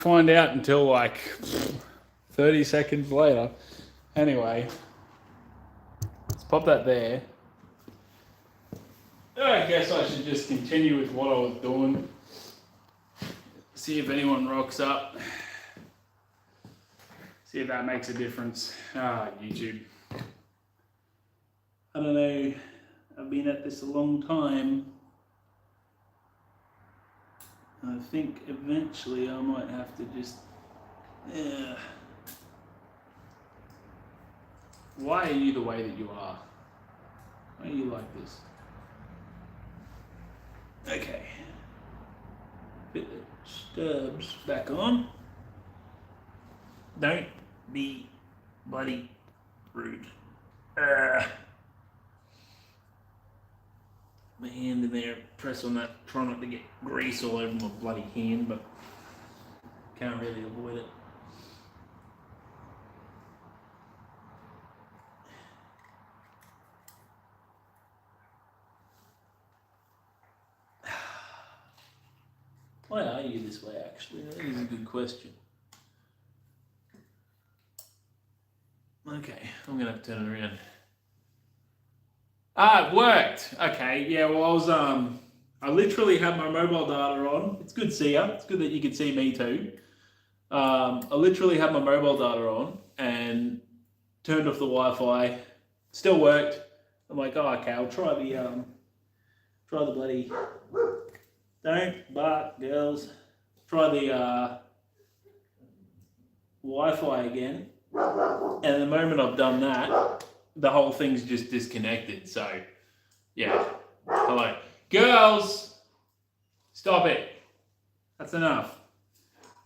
find out until like 30 seconds later. Anyway, let's pop that there. I guess I should just continue with what I was doing. See if anyone rocks up. See if that makes a difference. YouTube. I don't know. I've been at this a long time. I think eventually I might have to just... Why are you the way that you are? Why are you like this? Okay. Put the stubs back on. Don't be bloody rude. My hand in there, press on that, try not to get grease all over my bloody hand, but can't really avoid it. Why are you this way, actually? That is a good question. Okay, I'm gonna have to turn it around. It worked. Okay, yeah, well, I literally had my mobile data on. It's good to see you. It's good that you can see me too. I literally had my mobile data on and turned off the Wi-Fi. Still worked. I'm like, oh, okay, I'll try the bloody... Don't bark, girls. Try the Wi-Fi again. And the moment I've done that, the whole thing's just disconnected. So, yeah. Hello. Girls! Stop it. That's enough.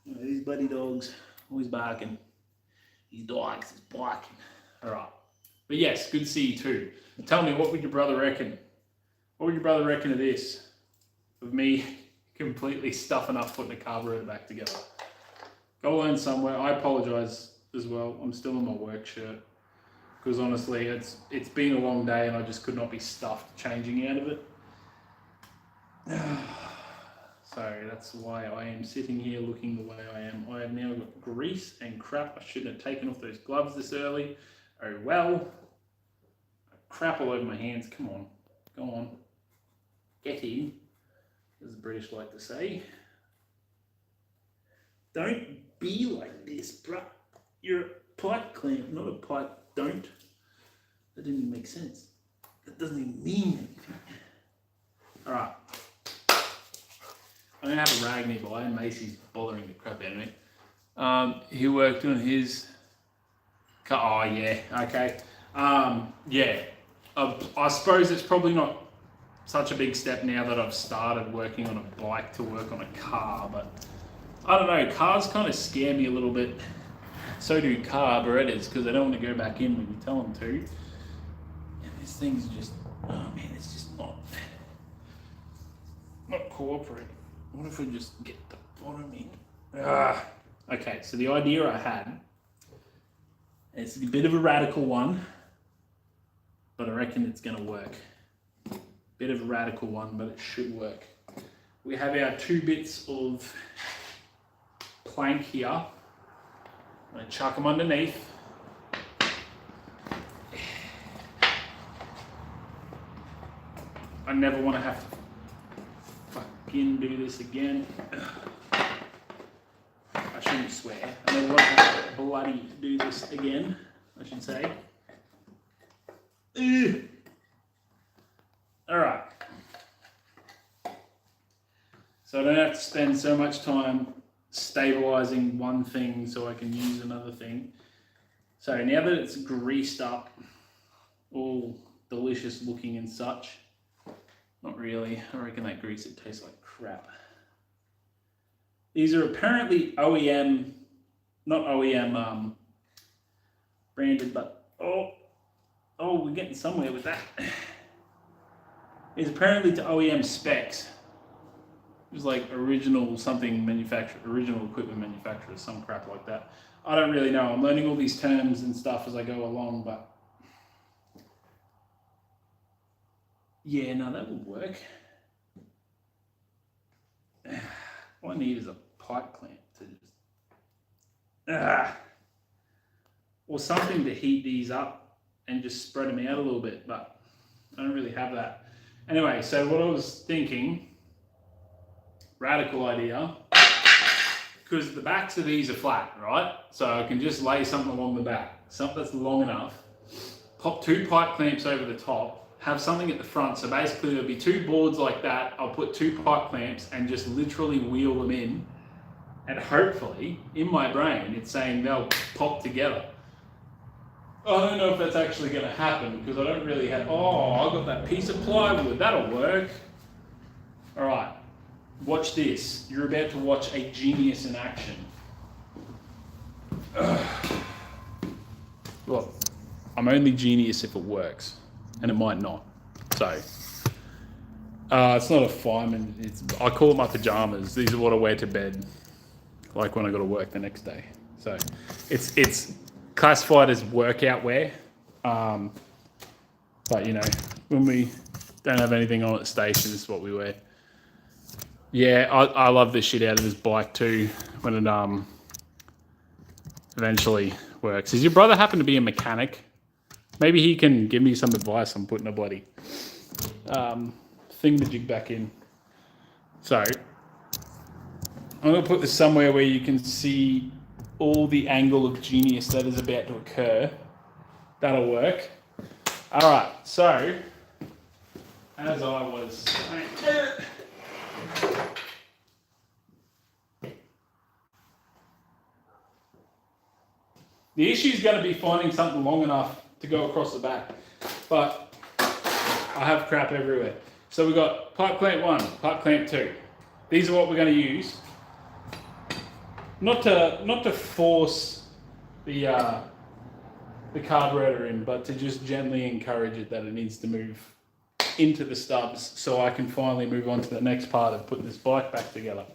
You know, these bloody dogs, always barking. These dogs is barking. Alright. But yes, good to see you too. Tell me, what would your brother reckon? What would your brother reckon of this? Of me completely stuffing up putting a carburetor back together? Go learn somewhere. I apologise as well. I'm still in my work shirt. Because honestly, it's been a long day and I just could not be stuffed changing out of it. So that's why I am sitting here looking the way I am. I have now got grease and crap. I shouldn't have taken off those gloves this early. Oh well. Crap all over my hands. Come on. Go on. Get in, as the British like to say. Don't be like this, bruh. You're a pipe clamp, not a pipe don't. That didn't even make sense. That doesn't even mean anything. Alright. I don't have a rag nearby, and Macy's bothering the crap out of me. He worked on his... Oh, yeah, okay. Yeah. I suppose it's probably not such a big step now that I've started working on a bike to work on a car, but I don't know, cars kind of scare me a little bit. So do carburetors, because I don't want to go back in when you tell them to. And this thing's just, oh man, it's just not cooperating. What if we just get the bottom in? Okay, so the idea I had, it's a bit of a radical one, but I reckon it's going to work. Bit of a radical one, but it should work. We have our 2 bits of plank here. I'm going to chuck them underneath. I never want to have to fucking do this again. I shouldn't swear. I never want to have to bloody do this again, I should say. Alright. So I don't have to spend so much time stabilizing one thing so I can use another thing. So now that it's greased up, all delicious looking and such, not really, I reckon that grease, it tastes like crap. These are apparently OEM, not OEM branded, but oh, we're getting somewhere with that. It's apparently to OEM specs. It was like original something manufacturer, original equipment manufacturer, some crap like that. I don't really know. I'm learning all these terms and stuff as I go along, but yeah, no, that would work. All I need is a pipe clamp to just or something to heat these up and just spread them out a little bit, but I don't really have that. Anyway, so what I was thinking, radical idea, because the backs of these are flat, right? So I can just lay something along the back, something that's long enough, pop 2 pipe clamps over the top, have something at the front. So basically there'll be 2 boards like that. I'll put 2 pipe clamps and just literally wheel them in. And hopefully, in my brain, it's saying they'll pop together. I don't know if that's actually going to happen because I don't really have... Oh, I've got that piece of plywood. That'll work. All right. Watch this. You're about to watch a genius in action. Look, I'm only genius if it works. And it might not. So, it's not a fireman. I call it my pajamas. These are what I wear to bed. Like when I got to work the next day. So, it's classified as workout wear. But, you know, when we don't have anything on at the station, this is what we wear. Yeah, I love this shit out of this bike too when it eventually works. Does your brother happen to be a mechanic? Maybe he can give me some advice on putting a bloody thingamajig back in. So, I'm going to put this somewhere where you can see all the angle of genius that is about to occur. That'll work. All right, so, as I was saying, the issue is going to be finding something long enough to go across the back, but I have crap everywhere. So we've got pipe clamp 1, pipe clamp 2. These are what we're going to use. Not to force the carburetor in, but to just gently encourage it that it needs to move into the stubs so I can finally move on to the next part of putting this bike back together.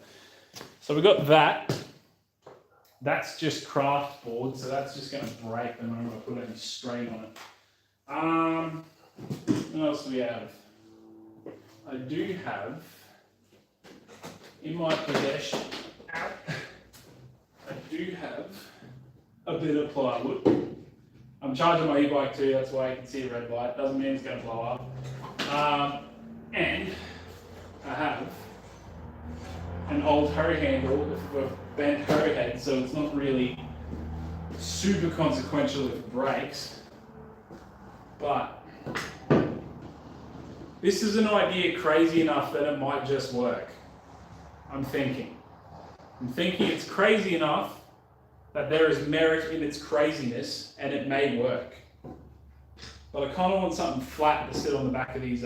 So we've got that. That's just craft board, so that's just going to break the moment I put any strain on it. What else do we have? I do have in my possession, I do have a bit of plywood. I'm charging my e-bike too, that's why you can see a red light. Doesn't mean it's going to blow up. And I have an old hoe handle with a bent hoe head, so it's not really super consequential if it breaks. But this is an idea crazy enough that it might just work. I'm thinking it's crazy enough that there is merit in its craziness and it may work. But I kind of want something flat to sit on the back of these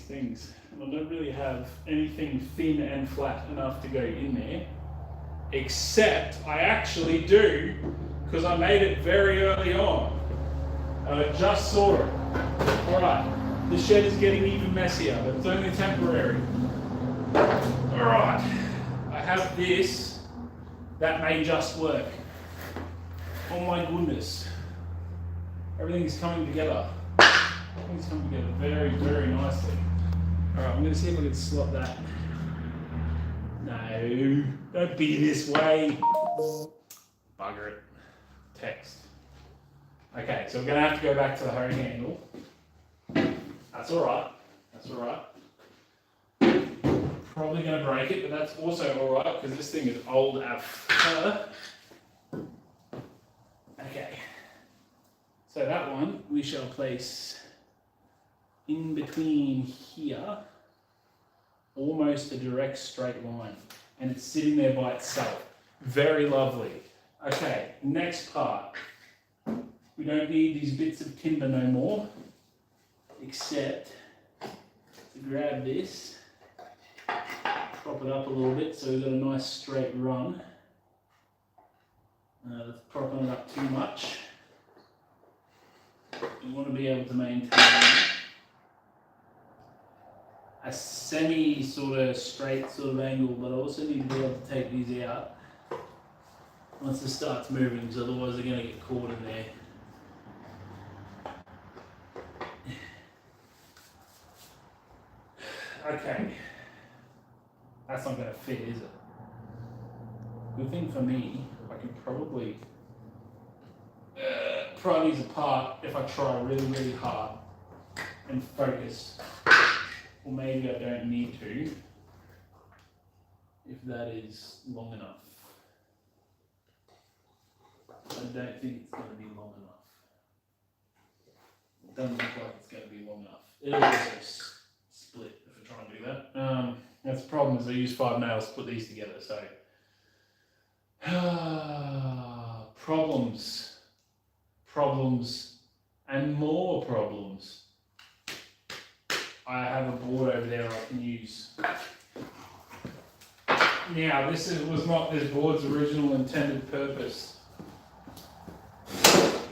things. And I don't really have anything thin and flat enough to go in there. Except I actually do, because I made it very early on. I just saw it. Alright, the shed is getting even messier, but it's only temporary. Alright, I have this that may just work. Oh my goodness. Everything's coming together. Everything's coming together very, very nicely. Alright, I'm going to see if I can slot that. No, don't be this way. Bugger it. Text. Okay, so we're going to have to go back to the hoe handle. That's alright. That's alright. Probably going to break it, but that's also alright because this thing is old AF. Okay. So that one we shall place in between here, almost a direct straight line. And it's sitting there by itself. Very lovely. Okay, next part. We don't need these bits of timber no more, except to grab this, prop it up a little bit so we've got a nice straight run. That's propping it up too much. We want to be able to maintain a semi sort of straight sort of angle, but I also need to be able to take these out once it starts moving, because otherwise they're going to get caught in there. Okay, that's not going to fit, is it? Good thing for me, I can probably pry these apart if I try really, really hard and focus. Or maybe I don't need to if that is long enough. I don't think it's going to be long enough. It doesn't look like it's going to be long enough. It'll also split if I try and do that. That's the problem is I use 5 nails to put these together, so. Problems, and more problems. I have a board over there I can use. Now, was not this board's original intended purpose.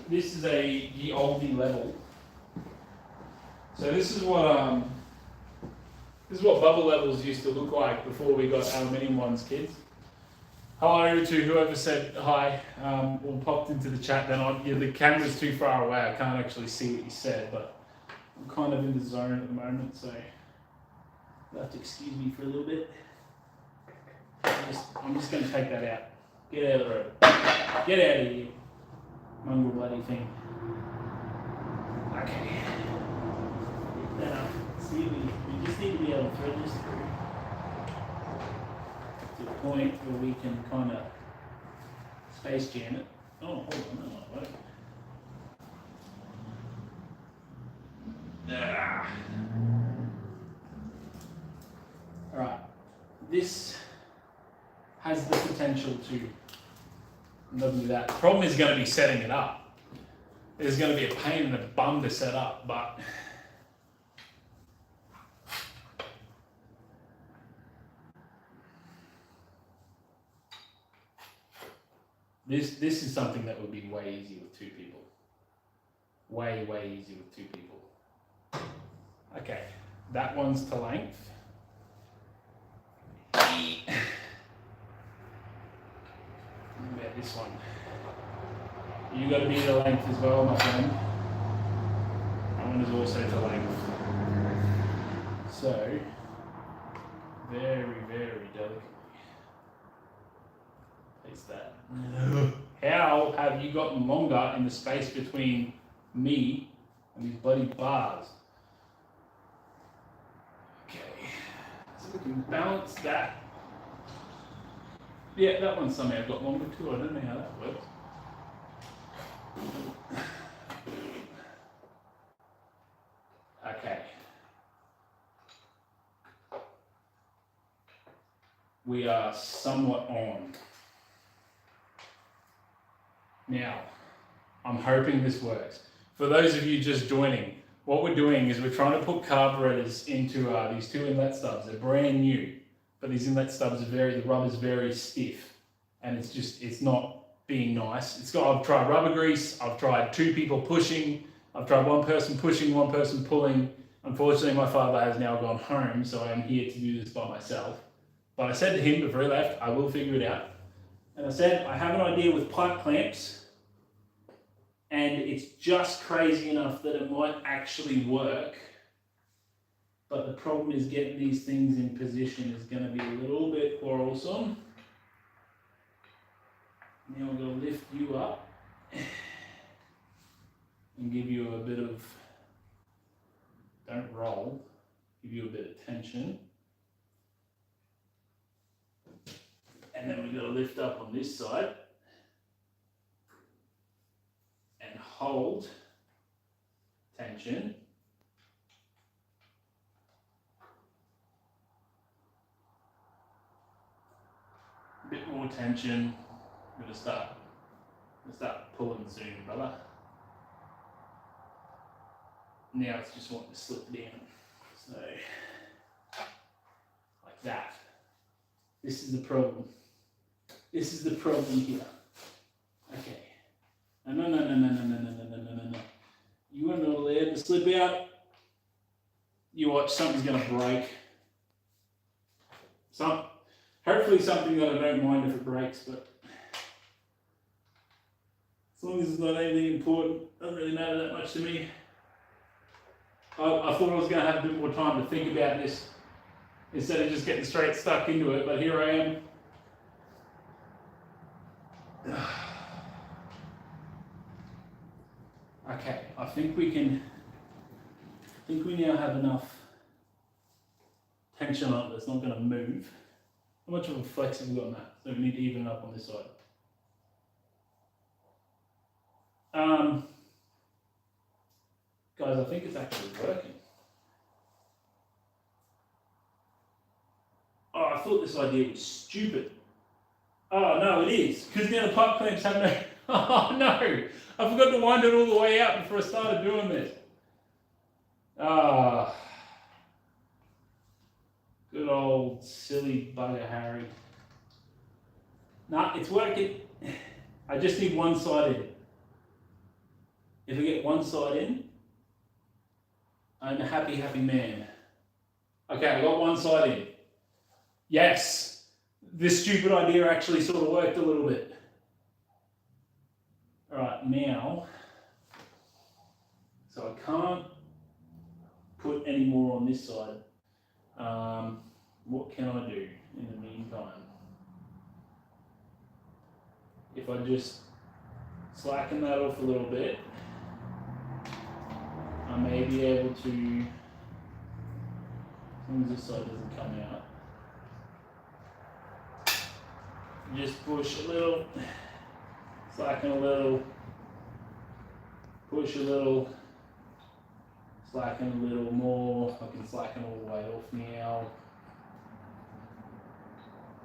This is the oldie level. So this is what bubble levels used to look like before we got aluminium ones, kids. Hello to whoever said hi or popped into the chat. Then the camera's too far away. I can't actually see what you said, but I'm kind of in the zone at the moment, so you'll have to excuse me for a little bit. I'm just going to take that out. Get out of the road. Get out of here. Mongrel bloody thing. Okay. Get that up. See, we just need to be able to thread this through to the point where we can kind of space jam it. Oh, hold on, that might work. Alright, this has the potential to do that. The problem is going to be setting it up. It's going to be a pain in the bum to set up, but this is something that would be way easier with 2 people. Way easier with 2 people. Okay, that one's to length. What about this one? You got to be to length as well, my friend. That one is also to length. So, very delicately place that. How have you gotten longer in the space between me and these bloody bars? Okay, so we can balance that. Yeah, that one somehow got longer too. I don't know how that works. Okay. We are somewhat on. Now, I'm hoping this works. For those of you just joining, what we're doing is we're trying to put carburetors into these 2 inlet stubs. They're brand new, but these inlet stubs the rubber's very stiff, and it's not being nice. I've tried rubber grease, I've tried 2 people pushing, I've tried 1 person pushing, 1 person pulling. Unfortunately, my father has now gone home, so I am here to do this by myself. But I said to him before he left, I will figure it out. And I said, I have an idea with pipe clamps, and it's just crazy enough that it might actually work. But the problem is getting these things in position is going to be a little bit quarrelsome. Now I'm going to lift you up and give you a bit of, don't roll, give you a bit of tension. And then we've got to lift up on this side and hold tension. A bit more tension. I'm going to start pulling soon, brother. Now it's just wanting to slip down. So, like that. This is the problem. This is the problem here. Okay. No. You are not allowed to slip out. You watch, something's going to break. Hopefully something that I don't mind if it breaks, but as long as it's not anything important, doesn't really matter that much to me. I thought I was going to have a bit more time to think about this instead of just getting straight stuck into it, but here I am. Okay, I think we now have enough tension on it that's not going to move. How much of a flex have we got on that? So we need to even it up on this side. Guys, I think it's actually working. Oh, I thought this idea was stupid. Oh, no, it is. Because now the pipe clamps have no... Oh, no. I forgot to wind it all the way out before I started doing this. Ah. Good old silly bugger Harry. Nah, it's working. I just need one side in. If I get one side in, I'm a happy, happy man. Okay, I got one side in. Yes! This stupid idea actually sort of worked a little bit. Alright, now, so I can't put any more on this side. What can I do in the meantime? If I just slacken that off a little bit, I may be able to, as long as this side doesn't come out, just push a little, slacken a little, push a little, slacken a little more. I can slacken all the way off now.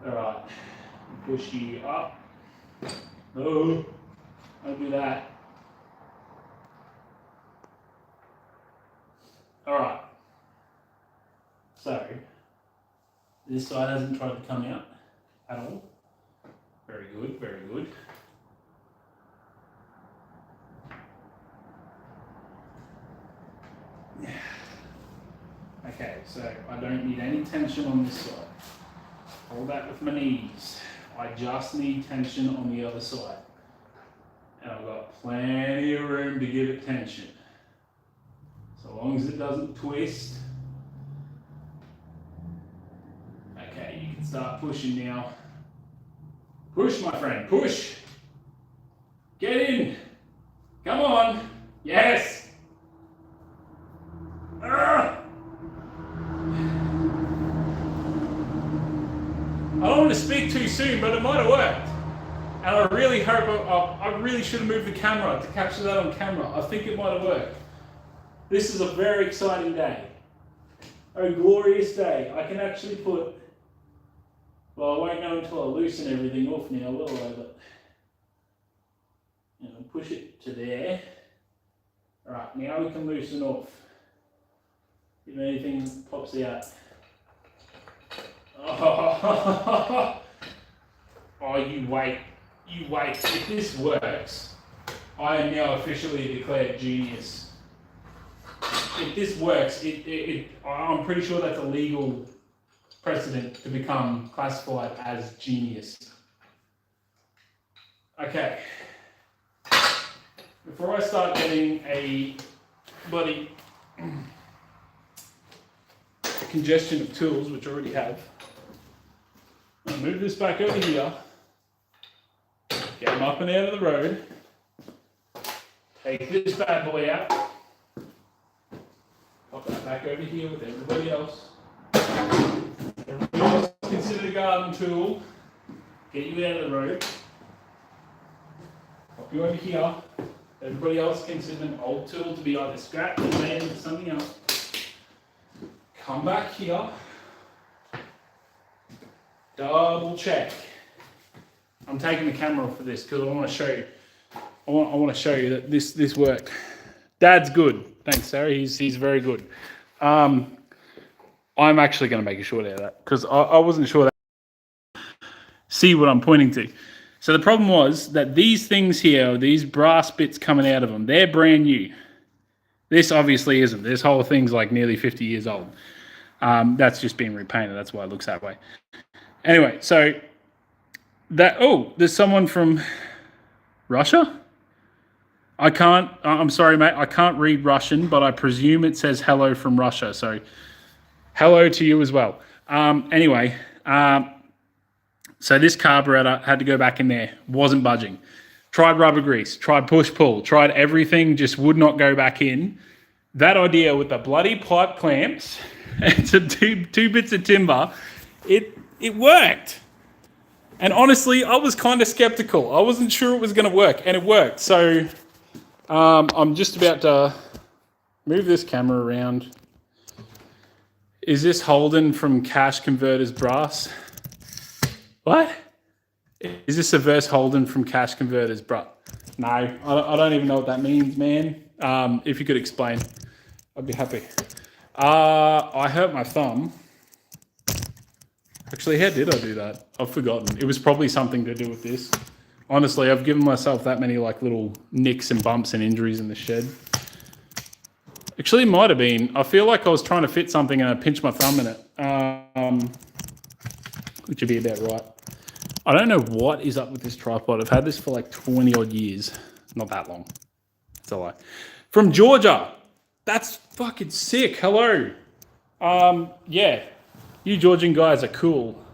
Alright, push you up. Oh, don't do that. Alright, so this side hasn't tried to come out at all. Very good, very good. Okay, so I don't need any tension on this side. Hold that with my knees. I just need tension on the other side. And I've got plenty of room to give it tension. So long as it doesn't twist. Okay, you can start pushing now. Push, my friend, push. Get in. Come on. Yes. I don't want to speak too soon, but it might have worked. And I really hope, I really should have moved the camera to capture that on camera. I think it might have worked. This is a very exciting day. A glorious day. I can actually put, well, I won't know until I loosen everything off now, will I? But, you know, push it to there. All right, now we can loosen off. If anything pops out. Oh, you wait. You wait. If this works, I am now officially declared genius. If this works, I'm pretty sure that's a legal precedent to become classified as genius. Okay. Before I start getting a bloody congestion of tools, which I already have, I'll move this back over here, get them up and out of the road, take this bad boy out, pop that back over here with everybody else. Everybody else considered a garden tool, get you out of the road, pop you over here. Everybody else considered an old tool to be either scrapped or made into something else. Come back here. Double check. I'm taking the camera off for this because I want to show you. I want to show you that this worked. Dad's good. Thanks, Sarah. He's very good. I'm actually going to make a short out of that because I wasn't sure that. See what I'm pointing to. So the problem was that these things here, these brass bits coming out of them, they're brand new. This obviously isn't. This whole thing's like nearly 50 years old. That's just been repainted. That's why it looks that way. Anyway, so that, oh, there's someone from Russia? I'm sorry, mate. I can't read Russian, but I presume it says hello from Russia. So hello to you as well. Anyway, So this carburetor had to go back in there, wasn't budging. Tried rubber grease, tried push-pull, tried everything, just would not go back in. That idea with the bloody pipe clamps and some two bits of timber, it worked. And honestly, I was kind of skeptical. I wasn't sure it was going to work, and it worked. So I'm just about to move this camera around. Is this Holden from Cash Converters Brass? What? Is this a verse Holden from Cash Converters Brass? No, I don't even know what that means, man. If you could explain, I'd be happy. I hurt my thumb. Actually, how did I do that? I've forgotten. It was probably something to do with this. Honestly, I've given myself that many like little nicks and bumps and injuries in the shed. Actually, it might have been. I feel like I was trying to fit something and I pinched my thumb in it, which would be about right. I don't know what is up with this tripod. I've had this for like 20 odd years. Not that long. It's a lie. From Georgia. That's fucking sick. Hello. Yeah. You Georgian guys are cool.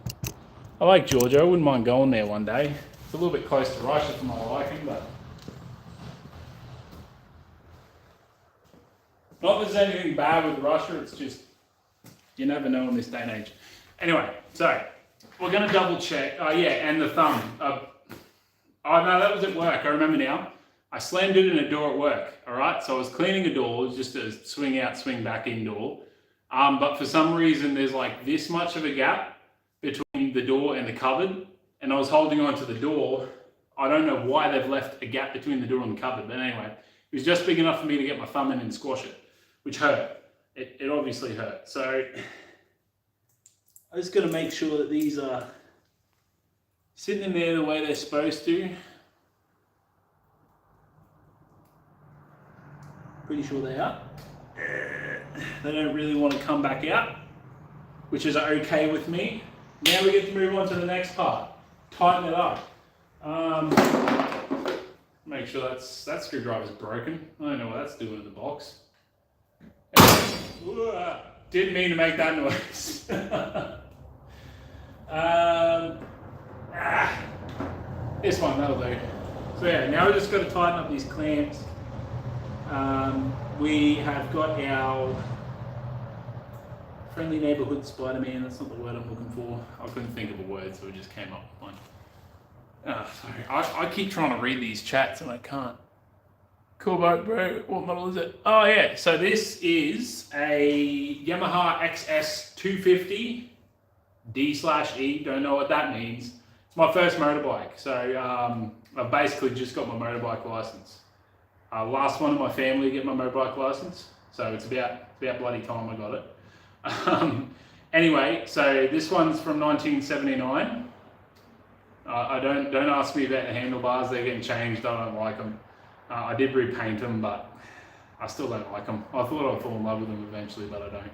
I like Georgia. I wouldn't mind going there one day. It's a little bit close to Russia for my liking, but not that there's anything bad with Russia. It's just you never know in this day and age. Anyway, so we're going to double check. Oh yeah, and the thumb. Oh no, that was at work. I remember now. I slammed it in a door at work. All right, so I was cleaning a door. It was just a swing out, swing back in door. But for some reason, there's like this much of a gap between the door and the cupboard, and I was holding on to the door. I don't know why they've left a gap between the door and the cupboard, but anyway, it was just big enough for me to get my thumb in and squash it, which hurt. It obviously hurt. So I just got to make sure that these are sitting in there the way they're supposed to. Pretty sure they are. They don't really want to come back out, which is okay with me. Now we get to move on to the next part. Tighten it up. Make sure that screwdriver's broken. I don't know what that's doing in the box. Didn't mean to make that noise. This one, that'll do. So yeah, now we just got to tighten up these clamps. We have got our friendly neighborhood Spider-Man. That's not the word I'm looking for. I couldn't think of a word, so it just came up with one. Sorry. I keep trying to read these chats and I can't. Cool boat, bro. What model is it? Oh yeah, so this is a Yamaha XS 250 D/E. Don't know what that means. It's my first motorbike, so I've basically just got my motorbike license. Last one in my family to get my motorbike license, so it's about bloody time I got it. Anyway, so this one's from 1979. Don't ask me about the handlebars; they're getting changed. I don't like them. I did repaint them, but I still don't like them. I thought I'd fall in love with them eventually, but I don't.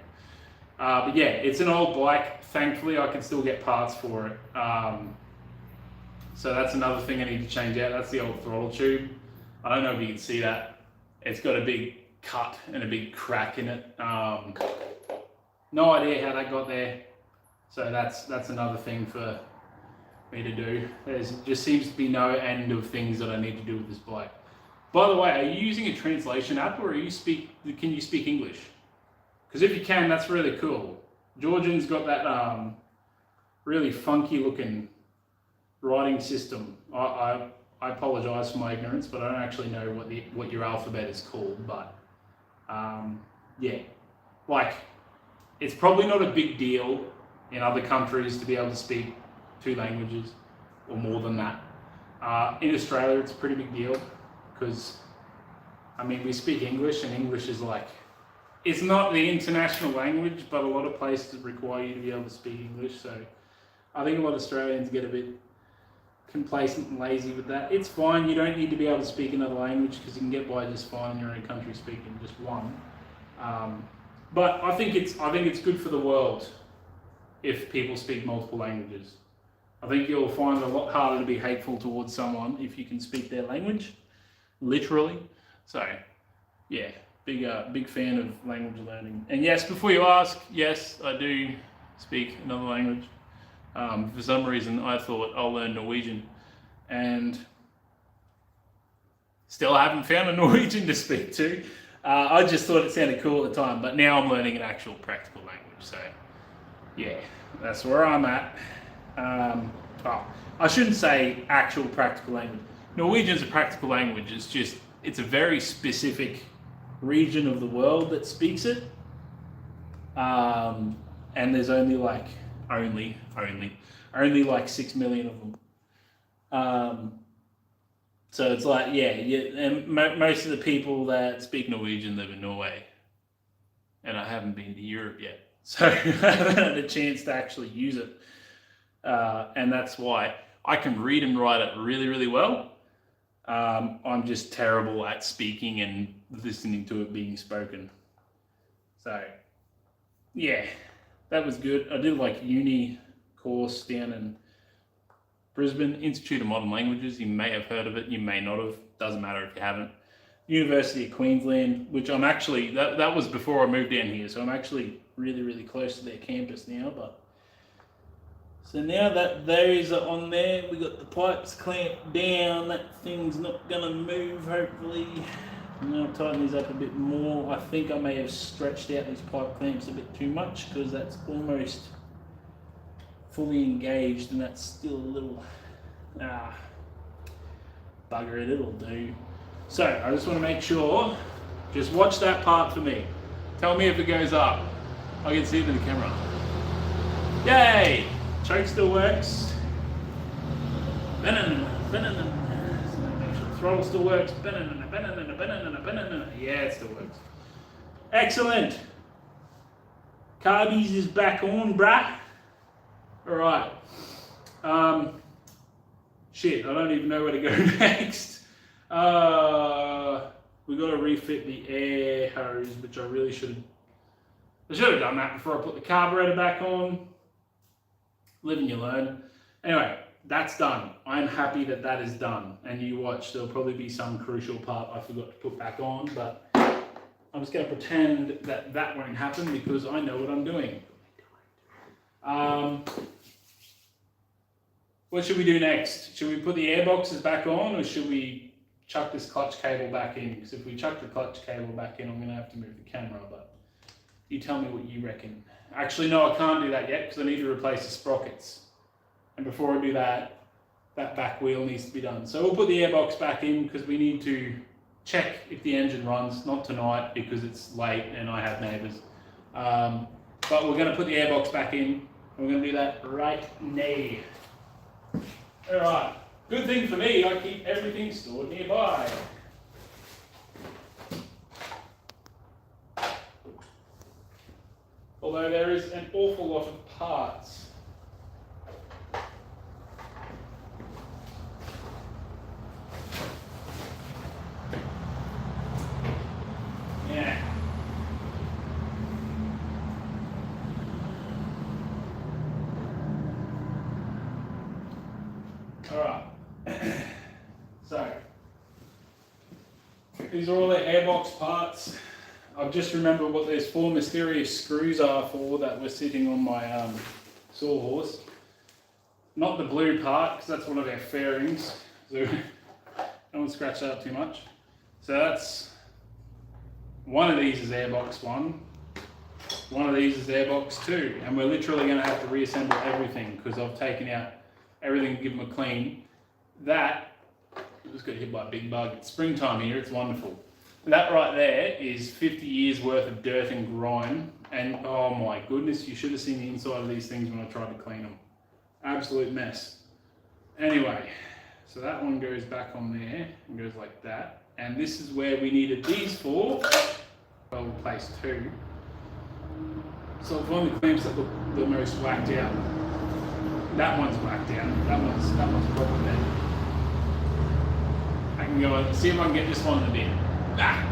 But yeah, it's an old bike. Thankfully, I can still get parts for it. So that's another thing I need to change out. That's the old throttle tube. I don't know if you can see that. It's got a big cut and a big crack in it. No idea how that got there. So that's another thing for me to do. There just seems to be no end of things that I need to do with this bike. By the way, are you using a translation app or can you speak English? Because if you can, that's really cool. Georgian's got that really funky looking writing system. I apologise for my ignorance, but I don't actually know what your alphabet is called. But yeah, like it's probably not a big deal in other countries to be able to speak 2 languages or more than that. In Australia, it's a pretty big deal because I mean we speak English, and English is like it's not the international language, but a lot of places require you to be able to speak English. So I think a lot of Australians get a bit complacent and lazy with that. It's fine. You don't need to be able to speak another language because you can get by just fine in your own country speaking just one. But I think it's good for the world if people speak multiple languages. I think you'll find it a lot harder to be hateful towards someone if you can speak their language, literally. So, yeah, big fan of language learning. And yes, before you ask, yes, I do speak another language. For some reason, I thought I'll learn Norwegian, and still haven't found a Norwegian to speak to. I just thought it sounded cool at the time, but now I'm learning an actual practical language. So, yeah, that's where I'm at. I shouldn't say actual practical language. Norwegian's a practical language. It's a very specific region of the world that speaks it. And there's only like 6 million of them. So it's like, and most of the people that speak Norwegian live in Norway. And I haven't been to Europe yet. So I haven't had a chance to actually use it. And that's why I can read and write it really, really well. I'm just terrible at speaking and listening to it being spoken. So, yeah, that was good. I did like uni course down in Brisbane, Institute of Modern Languages. You may have heard of it, you may not have. Doesn't matter if you haven't. University of Queensland, which I'm actually, that was before I moved down here, so I'm actually really, really close to their campus now. But so now that those are on there, we got the pipes clamped down. That thing's not gonna move, hopefully. I'm gonna tighten these up a bit more. I think I may have stretched out these pipe clamps a bit too much because that's almost fully engaged and that's still a little bugger it, it'll do. So I just want to make sure, just watch that part for me. Tell me if it goes up. I can see it in the camera. Yay! Choke still works. Throttle still works. Yeah, it still works. Excellent. Carbies is back on, bruh. Alright. Shit, I don't even know where to go next. We got to refit the air hose, which I really should have done that before I put the carburetor back on. Live and you learn. Anyway, that's done. I'm happy that that is done. And you watch, there'll probably be some crucial part I forgot to put back on, but I'm just going to pretend that that won't happen because I know what I'm doing. What should we do next? Should we put the airboxes back on or should we chuck this clutch cable back in? Because if we chuck the clutch cable back in, I'm going to have to move the camera, but you tell me what you reckon. Actually, no, I can't do that yet because I need to replace the sprockets. And before I do that, that back wheel needs to be done. So we'll put the airbox back in because we need to check if the engine runs, not tonight because it's late and I have neighbours. But we're going to put the airbox back in. And we're going to do that right now. Alright, good thing for me, I keep everything stored nearby. Although there is an awful lot of parts. Yeah. Alright, so these are all the airbox parts. I've just remembered what those 4 mysterious screws are for that were sitting on my sawhorse. Not the blue part, because that's one of our fairings, so don't scratch that up too much. So that's, one of these is airbox 1, one of these is airbox 2, and we're literally going to have to reassemble everything because I've taken out everything to give them a clean. That, I just got hit by a big bug. It's springtime here, it's wonderful. That right there is 50 years worth of dirt and grime, and oh my goodness, you should have seen the inside of these things when I tried to clean them. Absolute mess. Anyway, so that one goes back on there and goes like that, and this is where we needed these for. Well, we'll place 2. So I'll find the clamps that look the most whacked out. That one's whacked out. That one's probably there. I can go and see if I can get this one in the bin. Ah.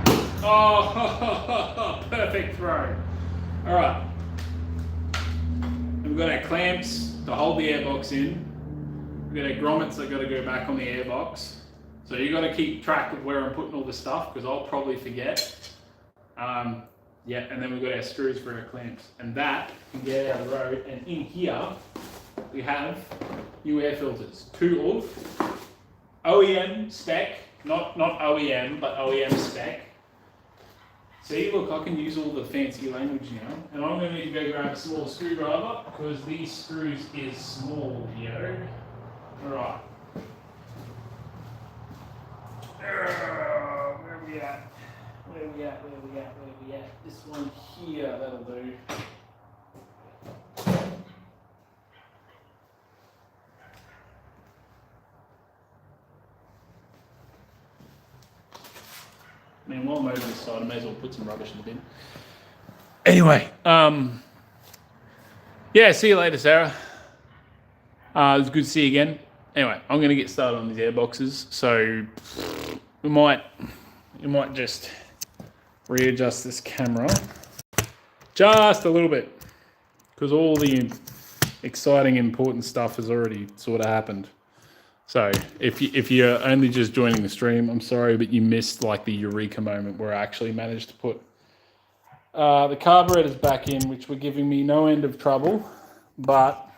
Oh, perfect throw. All right. And we've got our clamps to hold the airbox in. We've got our grommets that got to go back on the airbox. So you got to keep track of where I'm putting all the stuff because I'll probably forget. Yeah, and then we've got our screws for our clamps, and that can get out of the road. And in here, we have new air filters. 2 of OEM spec, not OEM, but OEM spec. See, look, I can use all the fancy language now. And I'm going to need to go grab a small screwdriver because these screws is small here. Alright. Where are we at? Where are we at? This one here, that'll do. I mean, while I'm over this side, I may as well put some rubbish in the bin. Anyway, yeah, see you later, Sarah. It was good to see you again. Anyway, I'm going to get started on these airboxes. So we might just readjust this camera just a little bit because all the exciting, important stuff has already sort of happened. So if you're only just joining the stream, I'm sorry, but you missed like the eureka moment where I actually managed to put the carburetors back in, which were giving me no end of trouble, but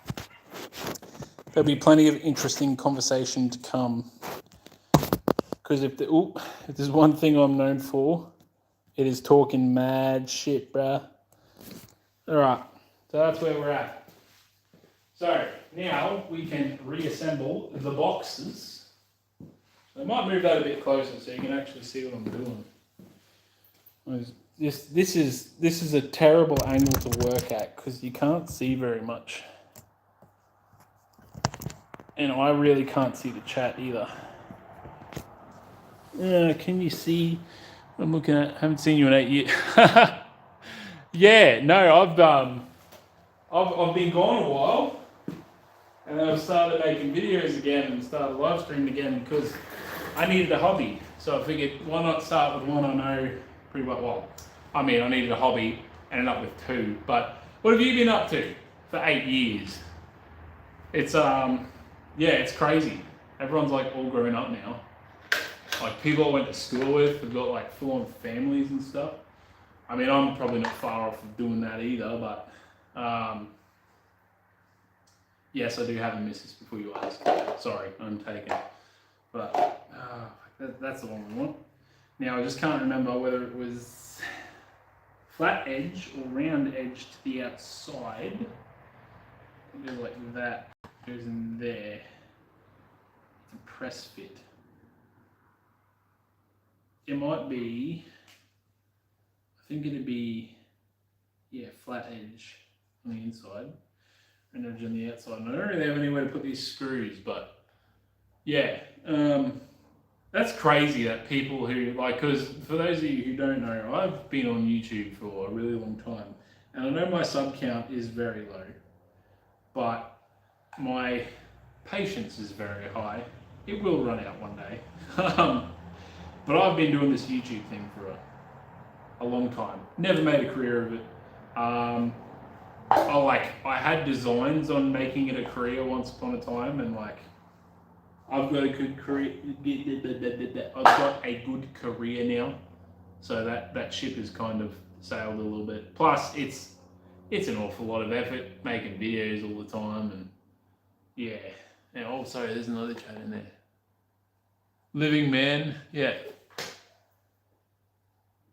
there'll be plenty of interesting conversation to come. Because if there's one thing I'm known for, it is talking mad shit, bruh. All right, so that's where we're at. So now we can reassemble the boxes. So I might move that a bit closer so you can actually see what I'm doing. This is a terrible angle to work at because you can't see very much. And I really can't see the chat either. Can you see? I'm looking at. Haven't seen you in 8 years. Yeah, no, I've been gone a while. And then I've started making videos again and started live streaming again because I needed a hobby. So I figured, why not start with one I know pretty well. I mean, I needed a hobby, ended up with 2. But what have you been up to for 8 years? It's yeah, it's crazy. Everyone's like all grown up now. Like people I went to school with have got like full-on families and stuff. I mean, I'm probably not far off of doing that either, but yes, I do have a missus before you ask. Sorry, I'm taken. But that's the one we want. Now, I just can't remember whether it was flat edge or round edge to the outside. It goes like that. It goes in there. It's a press fit. It might be, I think it'd be, yeah, flat edge on the inside. And edge on the outside. And I don't really have anywhere to put these screws, but yeah, that's crazy that people who like, because for those of you who don't know, I've been on YouTube for a really long time, and I know my sub count is very low, but my patience is very high. It will run out one day, but I've been doing this YouTube thing for a long time. Never made a career of it. I had designs on making it a career once upon a time, and like I've got a good career. I've got a good career now, so that ship has kind of sailed a little bit. Plus, it's an awful lot of effort making videos all the time, and yeah. And oh, sorry, there's another chat in there. Living man, yeah.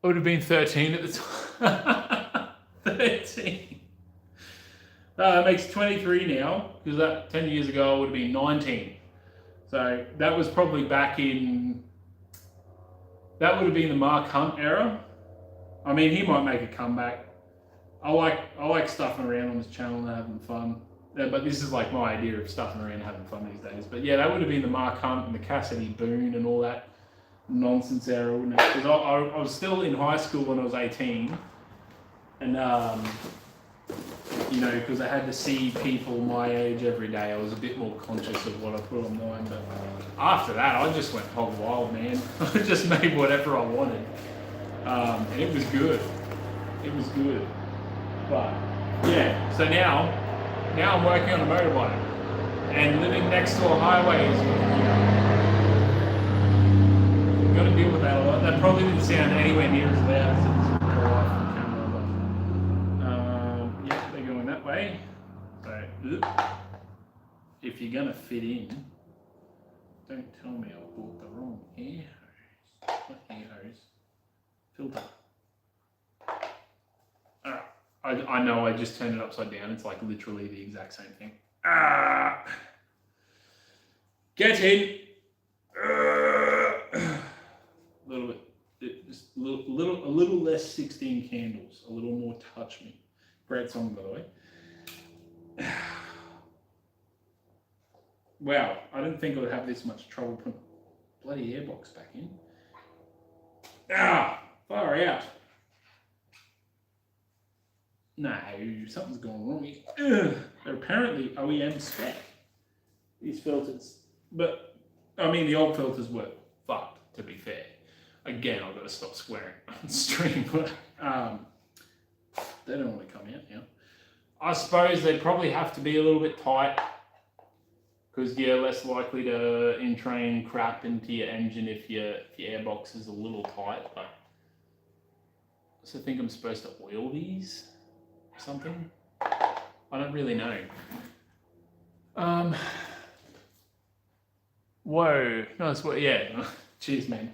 I would have been 13 at the time. 13. It makes 23 now, because that 10 years ago I would have been 19. So that was probably back in, that would have been the Mark Hunt era. I mean, he might make a comeback. I like stuffing around on this channel and having fun. Yeah, but this is like my idea of stuffing around and having fun these days. But yeah, that would have been the Mark Hunt and the Cassidy Boone and all that nonsense era, wouldn't it? Because I was still in high school when I was 18. And you know, because I had to see people my age every day, I was a bit more conscious of what I put online. But after that, I just went hog wild, man. I just made whatever I wanted, and it was good. It was good. But yeah, so now I'm working on a motorbike, and living next to a highway is, you've got to deal with that a lot. That probably didn't sound anywhere near as loud as it's camera, but yeah, they're going that way. So if you're going to fit in, don't tell me I bought the wrong air hose. Not air hose. Filter. Alright. I know I just turned it upside down. It's like literally the exact same thing. Get in! A little bit. Just a little less 16 candles. A little more touch me. Great song, by the way. Wow, I didn't think I would have this much trouble putting the bloody airbox back in. Far out. No, something's gone wrong here. They're apparently OEM spec, these filters. But, I mean, the old filters were fucked, to be fair. Again, I've got to stop swearing on stream. But, they don't want to come out now. I suppose they probably have to be a little bit tight, because you're less likely to entrain crap into your engine if your airbox is a little tight. But I also think I'm supposed to oil these or something. I don't really know. Whoa, nice work. Yeah, cheers, man.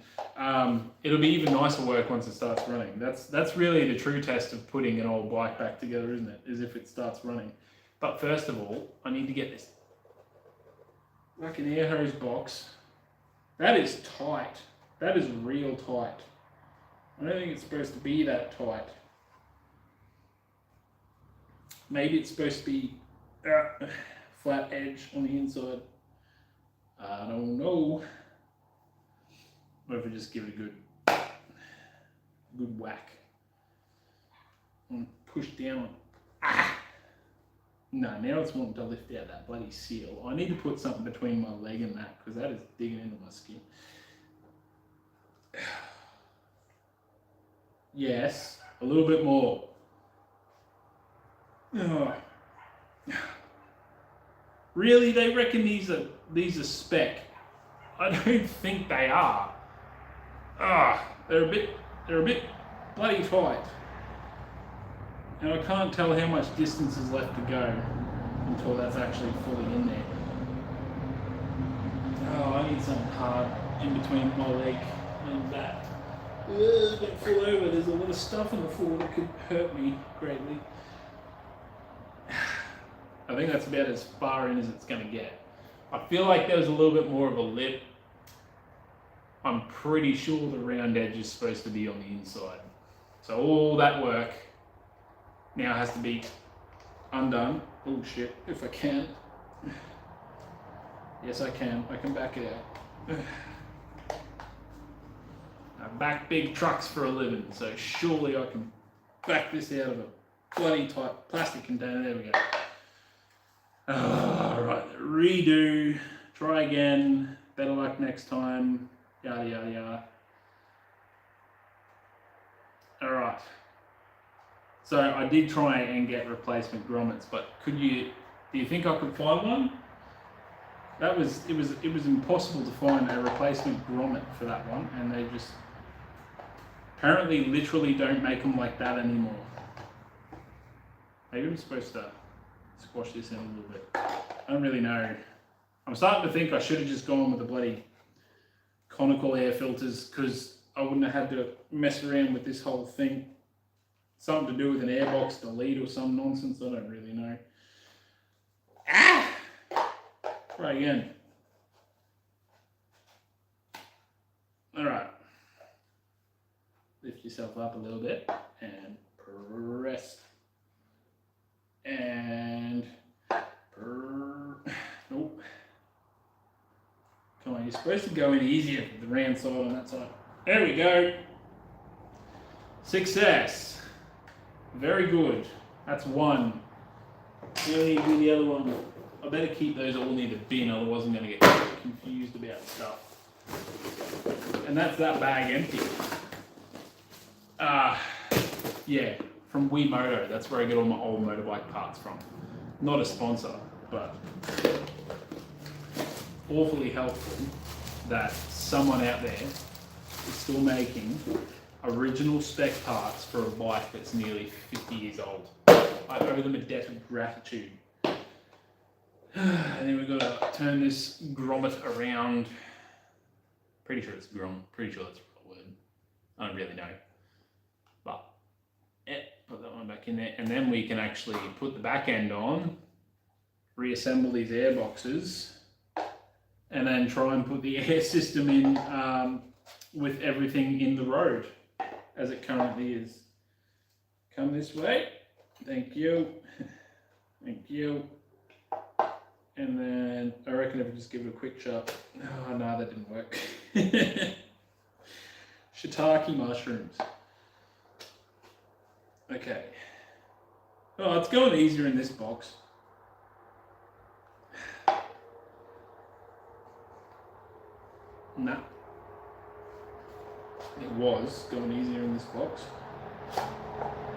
It'll be even nicer work once it starts running. That's really the true test of putting an old bike back together, isn't it? Is if it starts running. But first of all, I need to get this like an air hose box. That is tight. That is real tight. I don't think it's supposed to be that tight. Maybe it's supposed to be flat edge on the inside. I don't know. Or if we just give it a good whack and push down. No, now it's wanting to lift out that bloody seal. I need to put something between my leg and that, because that is digging into my skin. Yes, a little bit more. Oh. Really, they reckon these are spec? I don't think they are. They're a bit bloody tight. And I can't tell how much distance is left to go until that's actually fully in there. Oh, I need something hard in between my leg and that. Don't fall over. There's a lot of stuff on the floor that could hurt me greatly. I think that's about as far in as it's going to get. I feel like there's a little bit more of a lip. I'm pretty sure the round edge is supposed to be on the inside. So all that work now has to be undone. Oh shit, if I can. Yes, I can. I can back it out. I back big trucks for a living, so surely I can back this out of a bloody tight plastic container. There we go. Right, redo, try again, better luck next time, yada yada yada. Alright. So I did try and get replacement grommets, but do you think I could find one? It was impossible to find a replacement grommet for that one, and they just apparently literally don't make them like that anymore. Maybe I'm supposed to squash this in a little bit. I don't really know. I'm starting to think I should have just gone with the bloody conical air filters, because I wouldn't have had to mess around with this whole thing. Something to do with an airbox delete or some nonsense, I don't really know. Try again. Alright. Lift yourself up a little bit and press. And nope. Come on, you're supposed to go in easier with the round side on that side. There we go. Success. Very good. That's one. We only need to do the other one. I better keep those all near the bin, otherwise I'm going to get confused about stuff. And that's that bag empty. Yeah, from Wiimoto. That's where I get all my old motorbike parts from. Not a sponsor, but awfully helpful that someone out there is still making original spec parts for a bike that's nearly 50 years old. I owe them a debt of gratitude. And then we've got to turn this grommet around. Pretty sure it's pretty sure that's the right word. I don't really know. But yeah, put that one back in there. And then we can actually put the back end on, reassemble these air boxes, and then try and put the air system in with everything in the road as it currently is. Come this way. Thank you. Thank you. And then I reckon if we just give it a quick shot. Oh no, that didn't work. Shiitake mushrooms. Okay. Oh, it's going easier in this box. No. It was going easier in this box.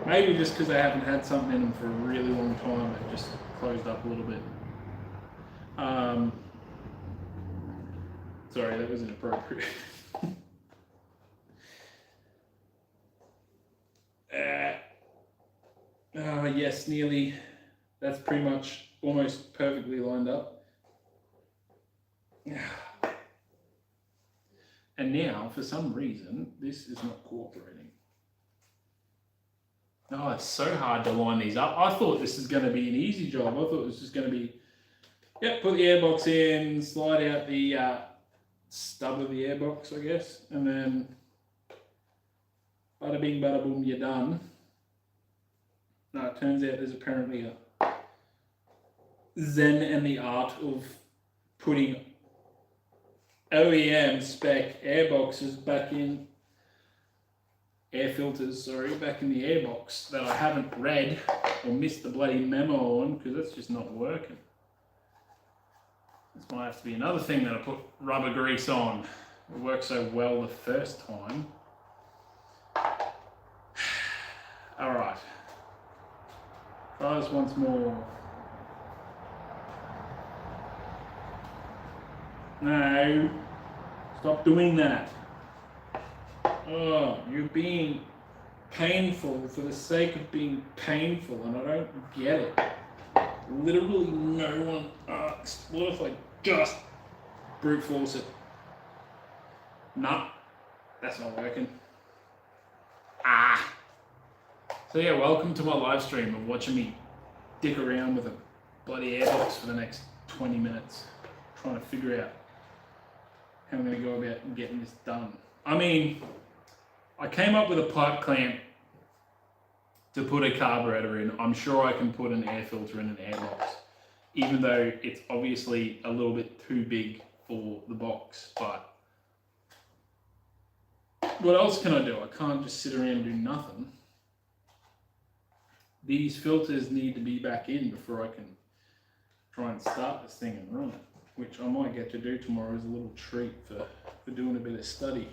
Maybe just because I haven't had something in them for a really long time, it just closed up a little bit. Sorry, that was inappropriate. Yes, nearly. That's pretty much almost perfectly lined up. And now, for some reason, this is not cooperating. Oh, it's so hard to line these up. I thought this is going to be an easy job. I thought it was just going to be, yep, put the airbox in, slide out the stub of the airbox, I guess, and then bada bing, bada boom, you're done. No, it turns out there's apparently a zen and the art of putting OEM spec airboxes back in, air filters, sorry, back in the airbox that I haven't read or missed the bloody memo on because that's just not working. This might have to be another thing that I put rubber grease on. It worked so well the first time. Alright. Try this once more. No. Stop doing that. Oh, you're being painful for the sake of being painful, and I don't get it. Literally no one asks. What if I just brute force it? Nah, that's not working. So yeah, welcome to my live stream of watching me dick around with a bloody airbox for the next 20 minutes, trying to figure out how I'm going to go about getting this done. I mean, I came up with a pipe clamp to put a carburetor in. I'm sure I can put an air filter in an airbox, even though it's obviously a little bit too big for the box. But what else can I do? I can't just sit around and do nothing. These filters need to be back in before I can try and start this thing and run it, which I might get to do tomorrow as a little treat for doing a bit of study.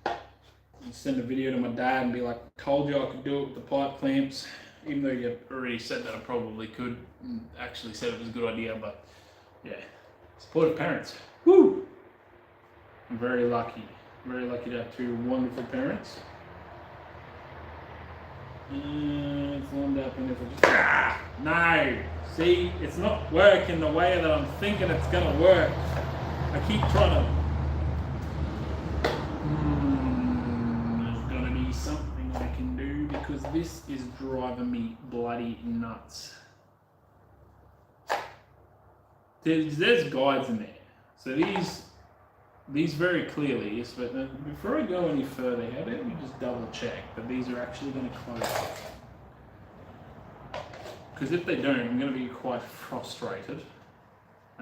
And send a video to my dad and be like, told you I could do it with the pipe clamps, even though you already said that I probably could, and actually said it was a good idea, but yeah, supportive parents. Woo! I'm very lucky to have two wonderful parents. It's lined up, and if I just no, see, it's not working the way that I'm thinking it's gonna work. I keep trying to. There's gotta be something I can do because this is driving me bloody nuts. There's guides in there, so these very clearly is, but before I go any further, how about we just double check that these are actually going to close up? Because if they don't, I'm going to be quite frustrated.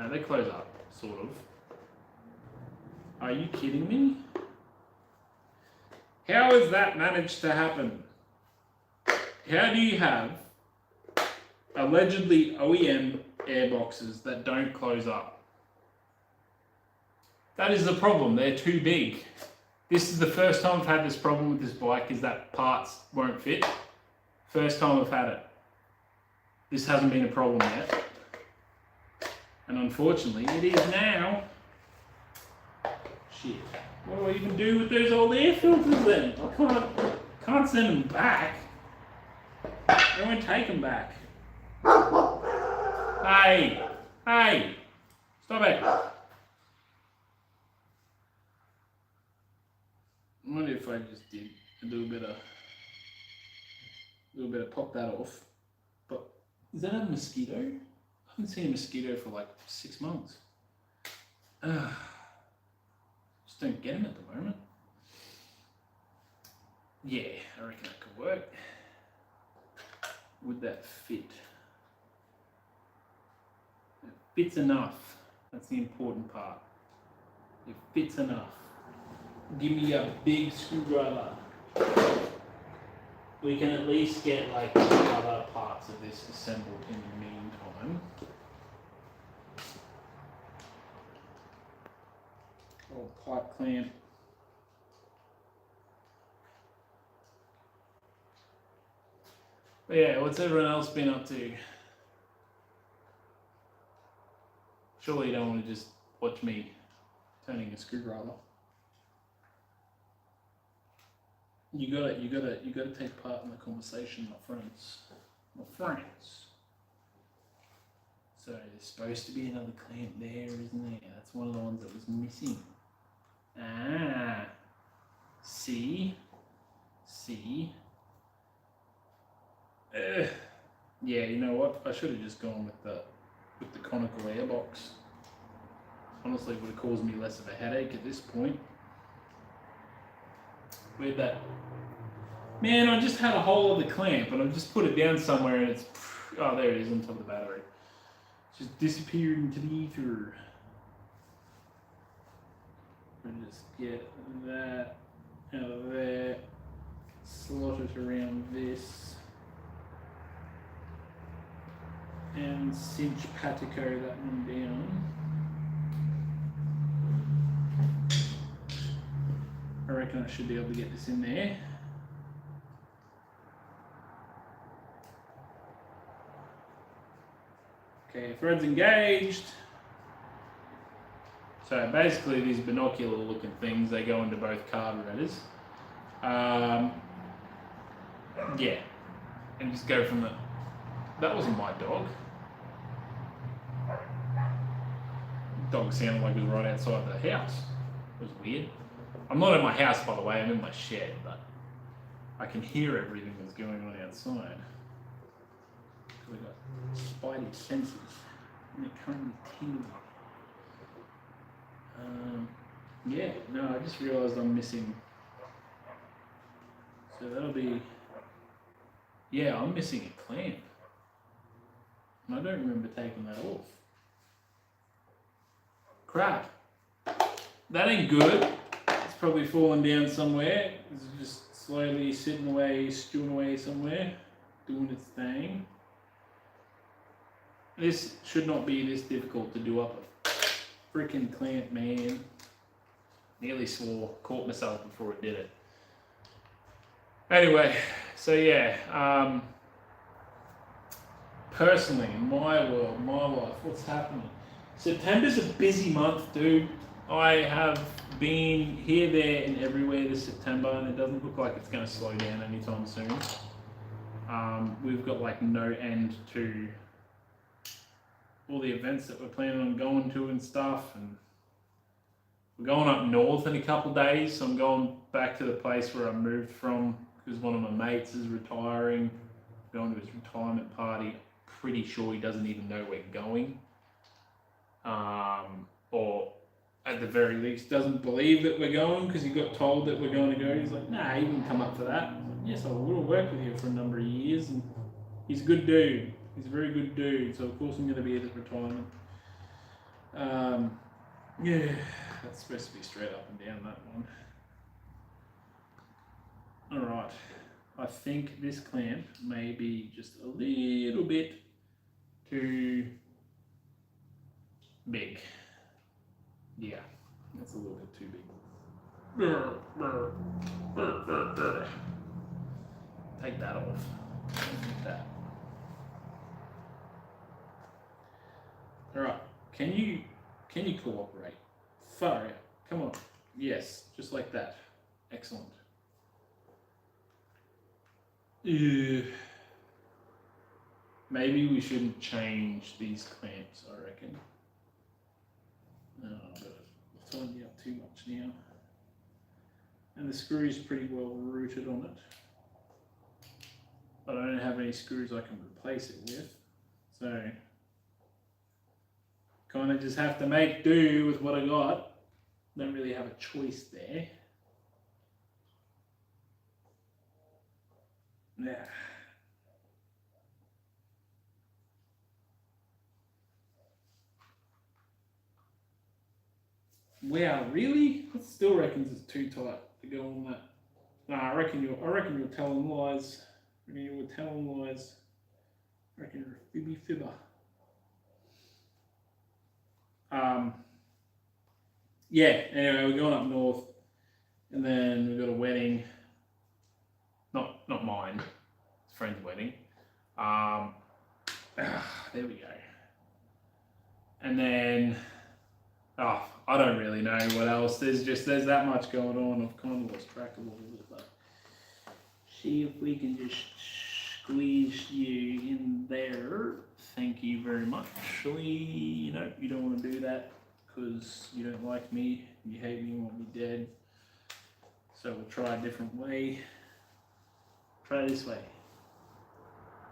They close up, sort of. Are you kidding me? How has that managed to happen? How do you have allegedly OEM airboxes that don't close up? That is the problem, they're too big. This is the first time I've had this problem with this bike, is that parts won't fit. First time I've had it. This hasn't been a problem yet. And unfortunately, it is now. Shit. What do I even do with those old air filters then? I can't send them back. I won't take them back. Hey! Hey! Stop it! I wonder if I just did a little bit of pop that off. But is that a mosquito? I haven't seen a mosquito for like 6 months. Just don't get them at the moment. Yeah, I reckon that could work. Would that fit? It fits enough. That's the important part. It fits enough. Give me a big screwdriver. We can at least get like other parts of this assembled in the meantime. Old pipe clamp. But yeah, what's everyone else been up to? Surely you don't want to just watch me turning a screwdriver. You gotta take part in the conversation, my friends. My friends. So there's supposed to be another clamp there, isn't there? That's one of the ones that was missing. Ah. See? Yeah, you know what? I should have just gone with the conical airbox. Honestly, it would have caused me less of a headache at this point. Where'd that? Man, I just had a hole of the clamp and I just put it down somewhere and it's, oh, there it is on top of the battery. It's just disappeared into the ether. And just get that out of there, slot it around this, and cinch patico that one down. I reckon I should be able to get this in there. Okay, threads engaged. So basically these binocular looking things, they go into both carburetors. Yeah, and just go from the, that wasn't my dog. Dog sounded like it was right outside the house. It was weird. I'm not in my house, by the way, I'm in my shed, but I can hear everything that's going on outside. We've got spidey senses, and they're currently tingling. Yeah, no, I just realised I'm missing. So that'll be, yeah, I'm missing a clamp. And I don't remember taking that off. Crap. That ain't good. It's probably fallen down somewhere. It's just slowly sitting away, stewing away somewhere, doing its thing. This should not be this difficult to do up a freaking clamp, man. Nearly swore, caught myself before it did it. Anyway, so yeah, personally, in my world, my life, what's happening? September's a busy month, dude. I have been here, there, and everywhere this September, and it doesn't look like it's going to slow down anytime soon. We've got like no end to all the events that we're planning on going to and stuff, and we're going up north in a couple of days, so I'm going back to the place where I moved from because one of my mates is retiring, going to his retirement party. Pretty sure he doesn't even know we're going, or at the very least doesn't believe that we're going because he got told that we're going to go. He's like, nah, he wouldn't come up for that. I was like, yes, I will work with you for a number of years, and he's a good dude. He's a very good dude, so of course I'm going to be at his retirement. Yeah, that's supposed to be straight up and down, that one. Alright, I think this clamp may be just a little bit too big. Yeah, that's a little bit too big. Take that off. Like that. Alright, can you cooperate? Far out. Come on. Yes, just like that. Excellent. Maybe we shouldn't change these clamps, I reckon. No, but I've tightened you up too much now. And the screw's pretty well rooted on it. But I don't have any screws I can replace it with. So, kind of just have to make do with what I got. Don't really have a choice there. Yeah. Wow, really? I still reckons it's too tight to go on that. Nah, I reckon you're telling lies. I reckon you were telling lies. I reckon you're a fibby fibber. Yeah, anyway, we're going up north, and then we've got a wedding. Not mine, it's a friend's wedding. There we go. And then, I don't really know what else. There's that much going on. I've kind of lost track of all of it, but see if we can just squeeze you in there. Thank you very much. Actually, you don't want to do that because you don't like me, you hate me, you want me dead. So we'll try a different way. Try this way.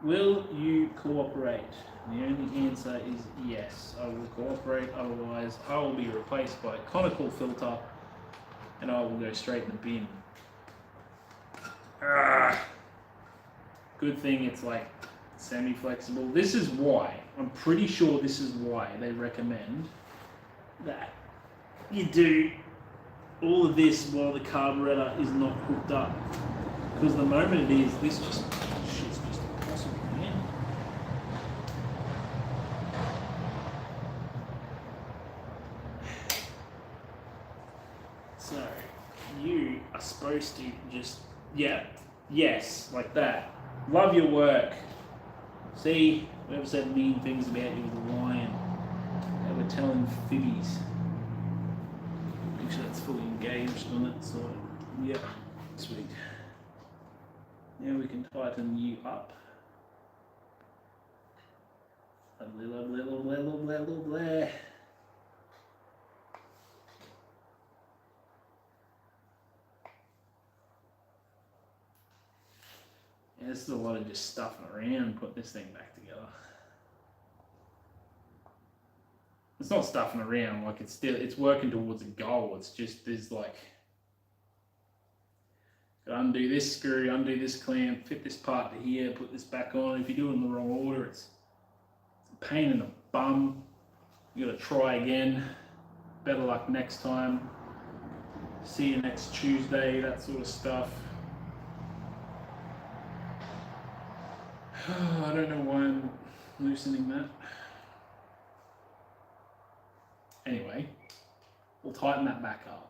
Will you cooperate? The only answer is yes, I will cooperate, otherwise I will be replaced by a conical filter and I will go straight in the bin. Good thing it's like semi-flexible. This is why, I'm pretty sure this is why they recommend that you do all of this while the carburetor is not hooked up. Because the moment it is, this just shit's just impossible, man. So, you are supposed to just, yes, like that. Love your work. See, whoever said mean things about you was a lion. They were telling fibbies. Make sure that's fully engaged on it, so, yeah, sweet. Now we can tighten you up. Lovely, lovely, lovely, lovely, lovely. Yeah, this is a lot of just stuffing around, putting this thing back together. It's not stuffing around, like it's working towards a goal. It's just there's like, undo this screw, undo this clamp, fit this part to here, put this back on. If you do it in the wrong order, it's a pain in the bum. You gotta try again. Better luck next time. See you next Tuesday, that sort of stuff. I don't know why I'm loosening that. Anyway, we'll tighten that back up.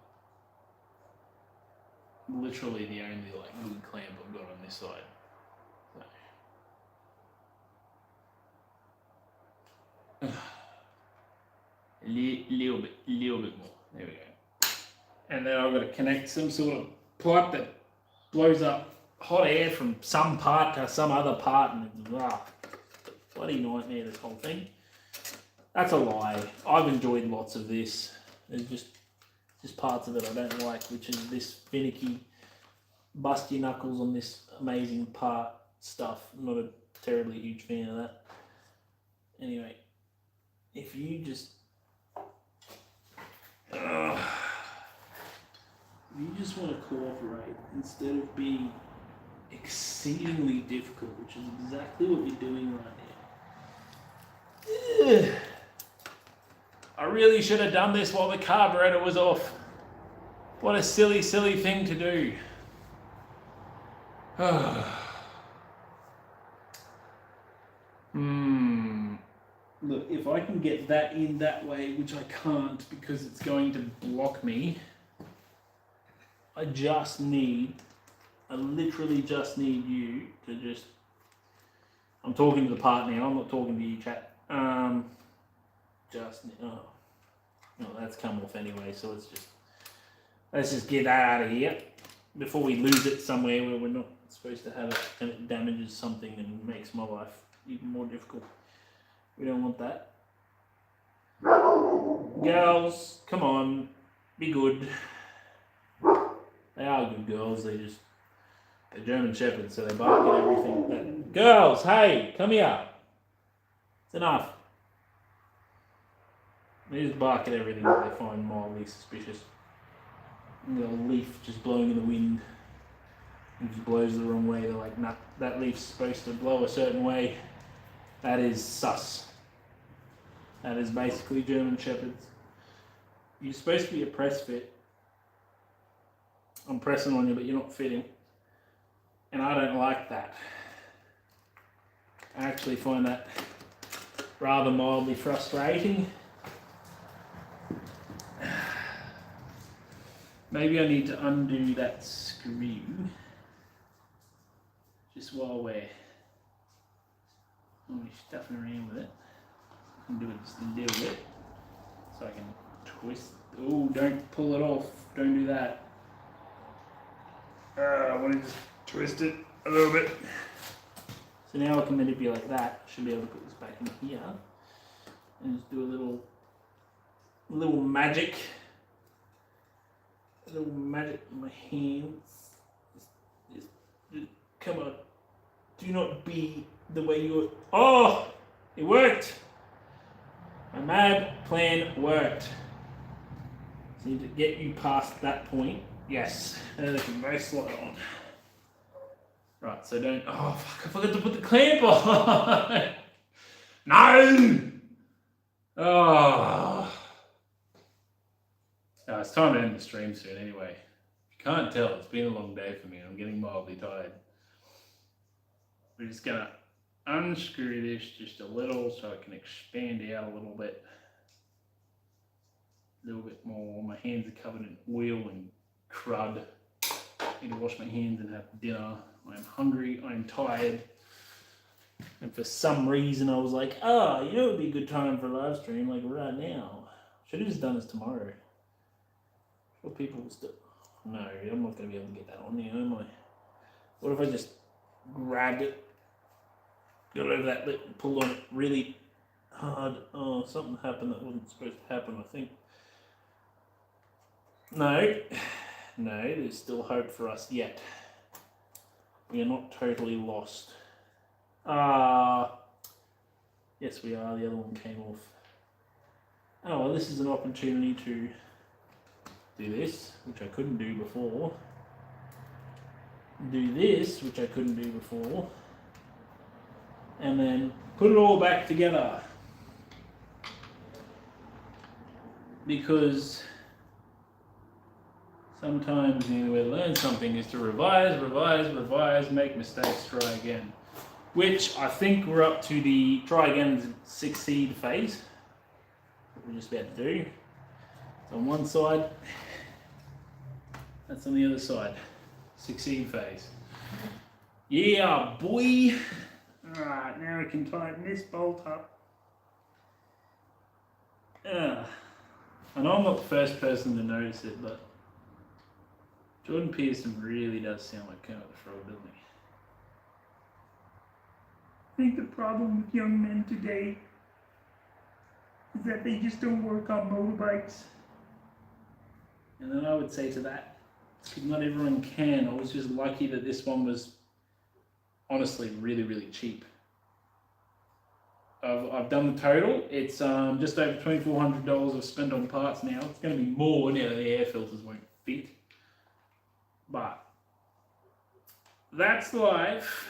Literally the only good clamp I've got on this side. So. Little bit more. There we go. And then I've got to connect some sort of pipe that blows up hot air from some part to some other part, and it's bloody nightmare, this whole thing. That's a lie. I've enjoyed lots of this. There's just parts of it I don't like, which is this finicky, bust your knuckles on this amazing part stuff. I'm not a terribly huge fan of that. Anyway, if you just want to cooperate instead of being exceedingly difficult, which is exactly what you're doing right now. I really should have done this while the carburetor was off. What a silly thing to do. Look, if I can get that in that way, which I can't because it's going to block me, I literally just need you to just, I'm talking to the part now, I'm not talking to you, chat. That's come off anyway, so let's just get that out of here before we lose it somewhere where we're not supposed to have it and it damages something and makes my life even more difficult. We don't want that. Girls, come on, be good. They are good girls, they're German Shepherds, so they bark at everything. Girls, hey, come here. It's enough. They just bark at everything that they find mildly suspicious. And a leaf just blowing in the wind. It just blows the wrong way. They're like, nah, that leaf's supposed to blow a certain way. That is sus. That is basically German Shepherds. You're supposed to be a press fit. I'm pressing on you, but you're not fitting. And I don't like that. I actually find that rather mildly frustrating. Maybe I need to undo that screw just while we're stuffing around with it. I can do it just a little bit so I can twist. Oh, don't pull it off. Don't do that. I want to just twist it a little bit. So now I can manipulate that. I should be able to put this back in here and just do a little magic. A little magic in my hands. Just come on. Do not be the way you were. Oh! It worked! My mad plan worked. So to get you past that point. Yes. And they can both slide on. Right, so don't. Oh, fuck, I forgot to put the clamp on! No! Oh. It's time to end the stream soon anyway. If you can't tell, it's been a long day for me and I'm getting mildly tired. We're just going to unscrew this just a little so it can expand out a little bit. A little bit more. My hands are covered in oil and crud. I need to wash my hands and have dinner. I'm hungry, I'm tired. And for some reason I was like, oh, you know it would be a good time for a live stream like right now. Should have just done this tomorrow. Sure, people will still. No, I'm not going to be able to get that on there, am I? What if I just grabbed it, got over that lip, and pulled on it really hard? Oh, something happened that wasn't supposed to happen, I think. No, there's still hope for us yet. We are not totally lost. Yes, we are. The other one came off. Oh, well, this is an opportunity to do this, which I couldn't do before. Do this, which I couldn't do before. And then put it all back together. Because sometimes the only way to learn something is to revise, make mistakes, try again. Which I think we're up to the try again, succeed phase. What we're just about to do. It's on one side. That's on the other side. Succeed phase. Yeah, boy. Alright, now I can tighten this bolt up. I know I'm not the first person to notice it, but Jordan Peterson really does sound like Kermit the Frog, doesn't he? I think the problem with young men today is that they just don't work on motorbikes. And then I would say to that, because not everyone can. I was just lucky that this one was honestly really, really cheap. I've done the total. It's just over $2,400 I've spent on parts now. It's going to be more now that the air filters won't fit. But that's life.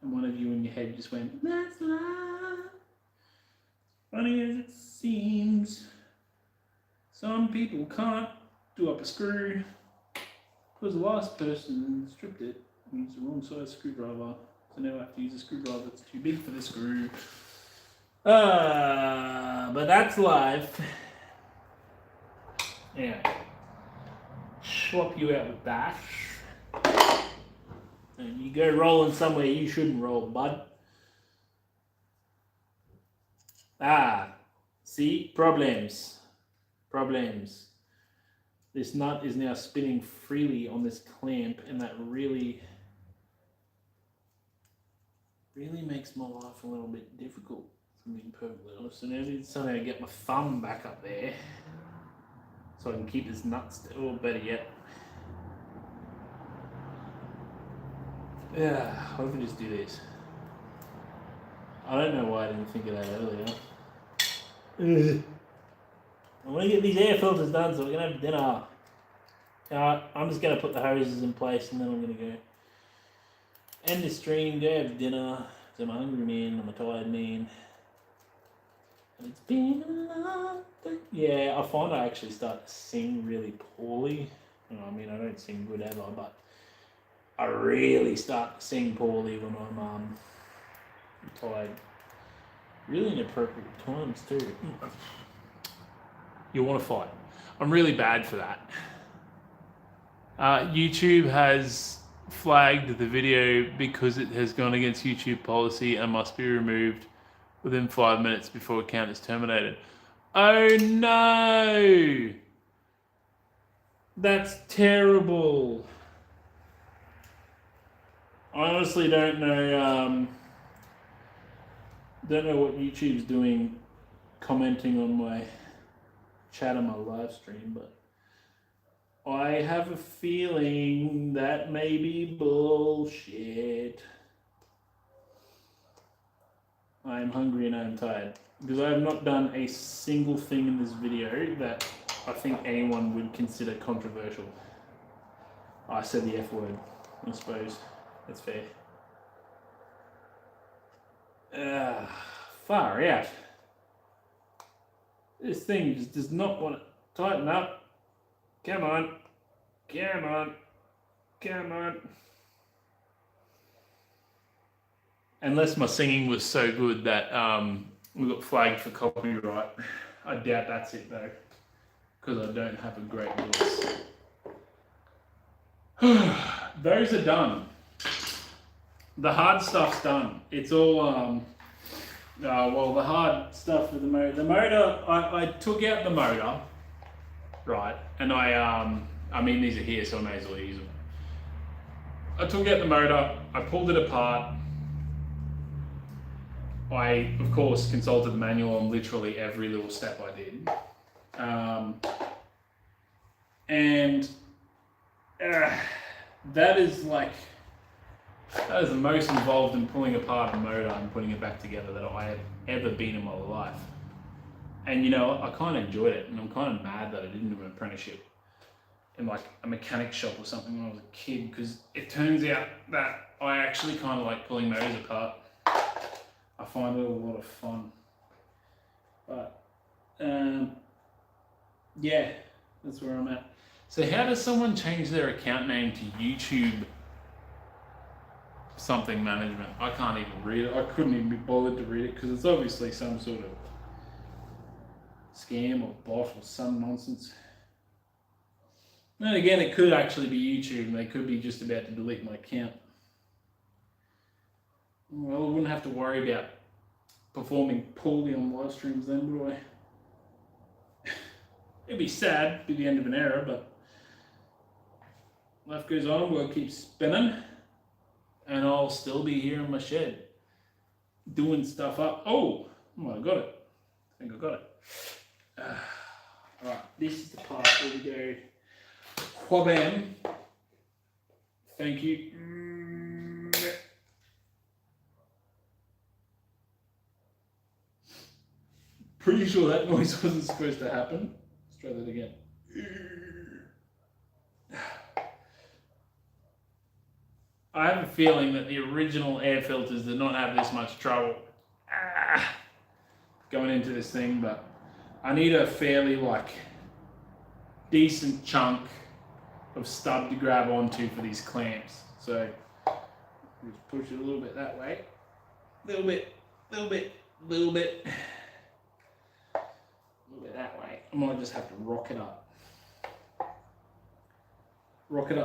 And one of you in your head just went, that's life. Funny as it seems. Some people can't do up a screw because the last person stripped it and used the wrong size screwdriver. So now I have to use a screwdriver that's too big for the screw. But that's life. Anyway, swap you out with that. And you go rolling somewhere you shouldn't roll, bud. See? Problems. This nut is now spinning freely on this clamp, and that really really makes my life a little bit difficult, if I'm being perfectly honest. And I need somehow to get my thumb back up there so I can keep this nut still, or better yet. Yeah, what if I just do this? I don't know why I didn't think of that earlier. I want to get these air filters done so we can have dinner. I'm just going to put the hoses in place and then I'm going to go end the stream, go have dinner. So I'm a hungry man, I'm a tired man. And it's been a long day. Yeah, I find I actually start to sing really poorly. I mean, I don't sing good ever, but I really start to sing poorly when I'm tired. Really inappropriate times too. You want to fight. I'm really bad for that. YouTube has flagged the video because it has gone against YouTube policy and must be removed within 5 minutes before account is terminated. Oh no! That's terrible. I honestly don't know what YouTube's doing commenting on my chat on my live stream, but I have a feeling that may be bullshit. I am hungry and I am tired because I have not done a single thing in this video that I think anyone would consider controversial. I said the F word, I suppose. That's fair. Far out. This thing just does not want to tighten up. Come on. Come on. Come on. Unless my singing was so good that we got flagged for copyright. I doubt that's it though, because I don't have a great voice. Those are done. The hard stuff's done. It's all well, the hard stuff with the motor. The motor, I took out the motor, right? And I mean these are here, so I may as well use them. I took out the motor. I pulled it apart. I, of course, consulted the manual on literally every little step I did. That is the most involved in pulling apart a motor and putting it back together that I have ever been in my life. And you know, I kind of enjoyed it, and I'm kind of mad that I didn't do an apprenticeship in like a mechanic shop or something when I was a kid, because it turns out that I actually kind of like pulling motors apart. I find it a lot of fun. But yeah, that's where I'm at. So how does someone change their account name to YouTube something management? I can't even read it. I couldn't even be bothered to read it because it's obviously some sort of scam or bot or some nonsense. And again, it could actually be YouTube and they could be just about to delete my account. Well, I wouldn't have to worry about performing poorly on live streams then, would I? It'd be sad, it'd be the end of an era, but life goes on, world keeps spinning, and I'll still be here in my shed doing stuff up. Oh, I got it. I think I got it. Alright, this is the part where we go whabam. Thank you. Pretty sure that noise wasn't supposed to happen. Let's try that again. I have a feeling that the original air filters did not have this much trouble going into this thing, but I need a fairly decent chunk of stub to grab onto for these clamps. So just push it a little bit that way, little bit that way. I might just have to rock it up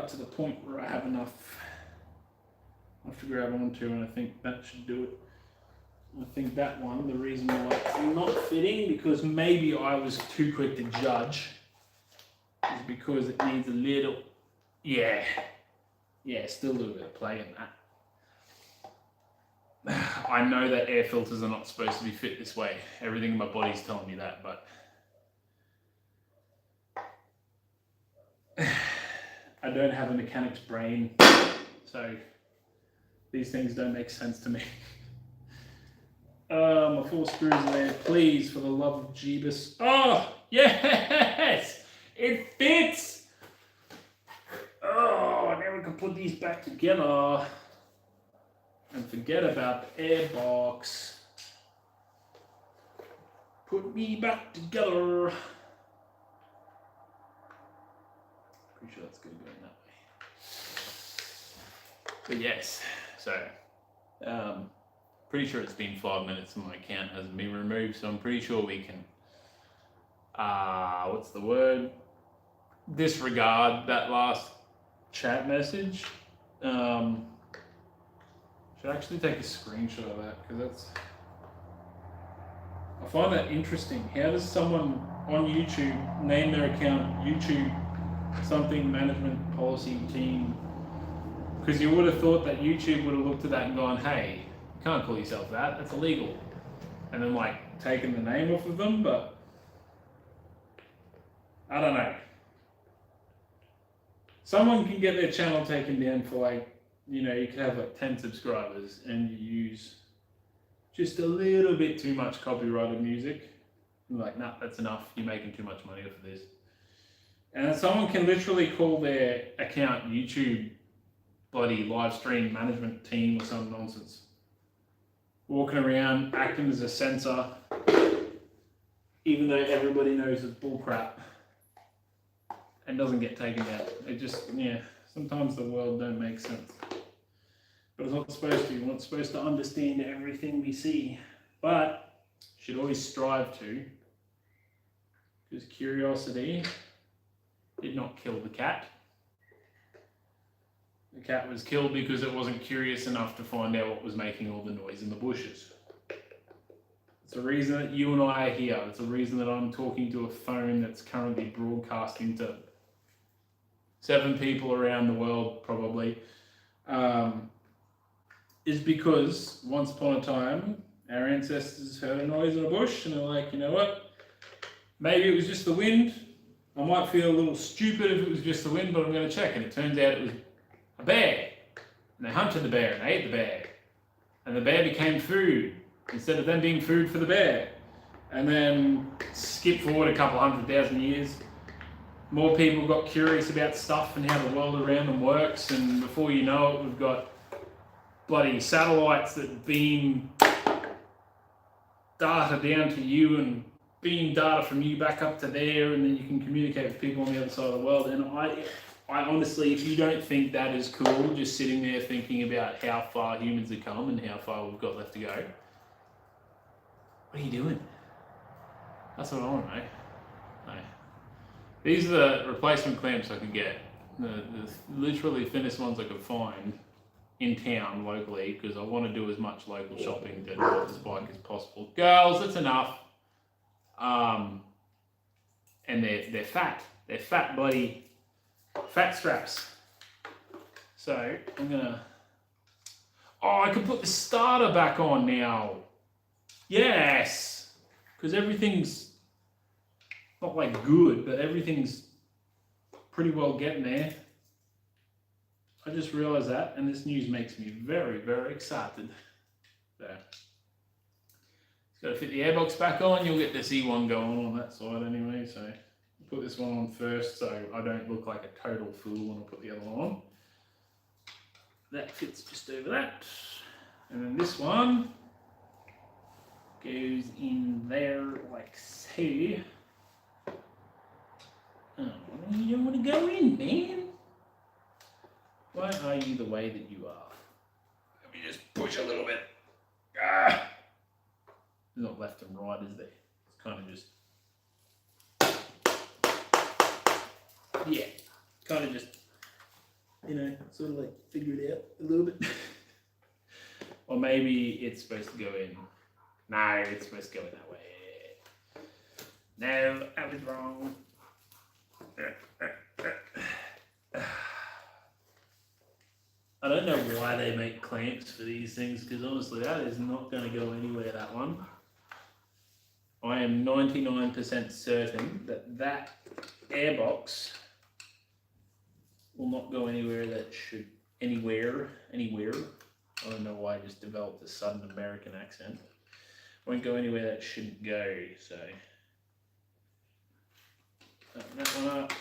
to the point where I have enough to grab onto, and I think that should do it. I think that one, the reason why it's not fitting, because maybe I was too quick to judge, is because it needs a little, yeah, still a little bit of play in that. I know that air filters are not supposed to be fit this way. Everything in my body's telling me that, but I don't have a mechanic's brain, so these things don't make sense to me. My 4 screws are there. Please, for the love of Jeebus. Oh, yes! It fits! Oh, now we can put these back together. And forget about the airbox. Put me back together. Pretty sure that's good going that way. But yes, so pretty sure it's been 5 minutes and my account hasn't been removed, so I'm pretty sure we can what's the word? Disregard that last chat message. Should actually take a screenshot of that, because that's, I find that interesting. How does someone on YouTube name their account YouTube something management policy team? Because you would have thought that YouTube would have looked at that and gone, hey, you can't call yourself that, that's illegal. And then like taken the name off of them, but I don't know. Someone can get their channel taken down for like, you know, you could have like 10 subscribers and you use just a little bit too much copyrighted music. You're like, nah, that's enough. You're making too much money off of this. And someone can literally call their account YouTube bloody live stream management team or some nonsense. Walking around acting as a censor, even though everybody knows it's bullcrap and doesn't get taken out. It just, yeah, sometimes the world don't make sense. But it's not supposed to. We're not supposed to understand everything we see. But should always strive to, because curiosity did not kill the cat. The cat was killed because it wasn't curious enough to find out what was making all the noise in the bushes. It's the reason that you and I are here. It's the reason that I'm talking to a phone that's currently broadcasting to 7 people around the world, probably. Is because once upon a time, our ancestors heard a noise in a bush and they're like, you know what? Maybe it was just the wind. I might feel a little stupid if it was just the wind, but I'm going to check. And it turns out it was a bear. And they hunted the bear and they ate the bear. And the bear became food instead of them being food for the bear. And then skip forward a couple 100,000 years. More people got curious about stuff and how the world around them works. And before you know it, we've got bloody satellites that beam data down to you and beam data from you back up to there, and then you can communicate with people on the other side of the world. And I honestly, if you don't think that is cool, just sitting there thinking about how far humans have come and how far we've got left to go, what are you doing? That's what I want to know. No. These are the replacement clamps I can get. The literally thinnest ones I could find in town locally, because I want to do as much local shopping to ride this bike as possible. Girls, that's enough. And they're fat. They're fat bloody fat straps. So I'm gonna. Oh, I can put the starter back on now. Yes, because everything's not like good, but everything's pretty well getting there. I just realised that, and this news makes me very, very excited. There. Just got to fit the airbox back on. You'll get the C1 going on that side anyway, so I'll put this one on first so I don't look like a total fool when I put the other one on. That fits just over that. And then this one goes in there like so. Oh, you don't want to go in, man. Why are you the way that you are? Let me just push a little bit. Ah! There's not left and right, is there? It's kind of just... Yeah, kind of just, you know, sort of like figure it out a little bit. Or maybe it's supposed to go in. No, it's supposed to go in that way. No, I was wrong. I don't know why they make clamps for these things, because honestly that is not going to go anywhere, that one. I am 99% certain that that airbox will not go anywhere that should, anywhere. I don't know why I just developed a sudden American accent. Won't go anywhere that shouldn't go, so. Open that one up.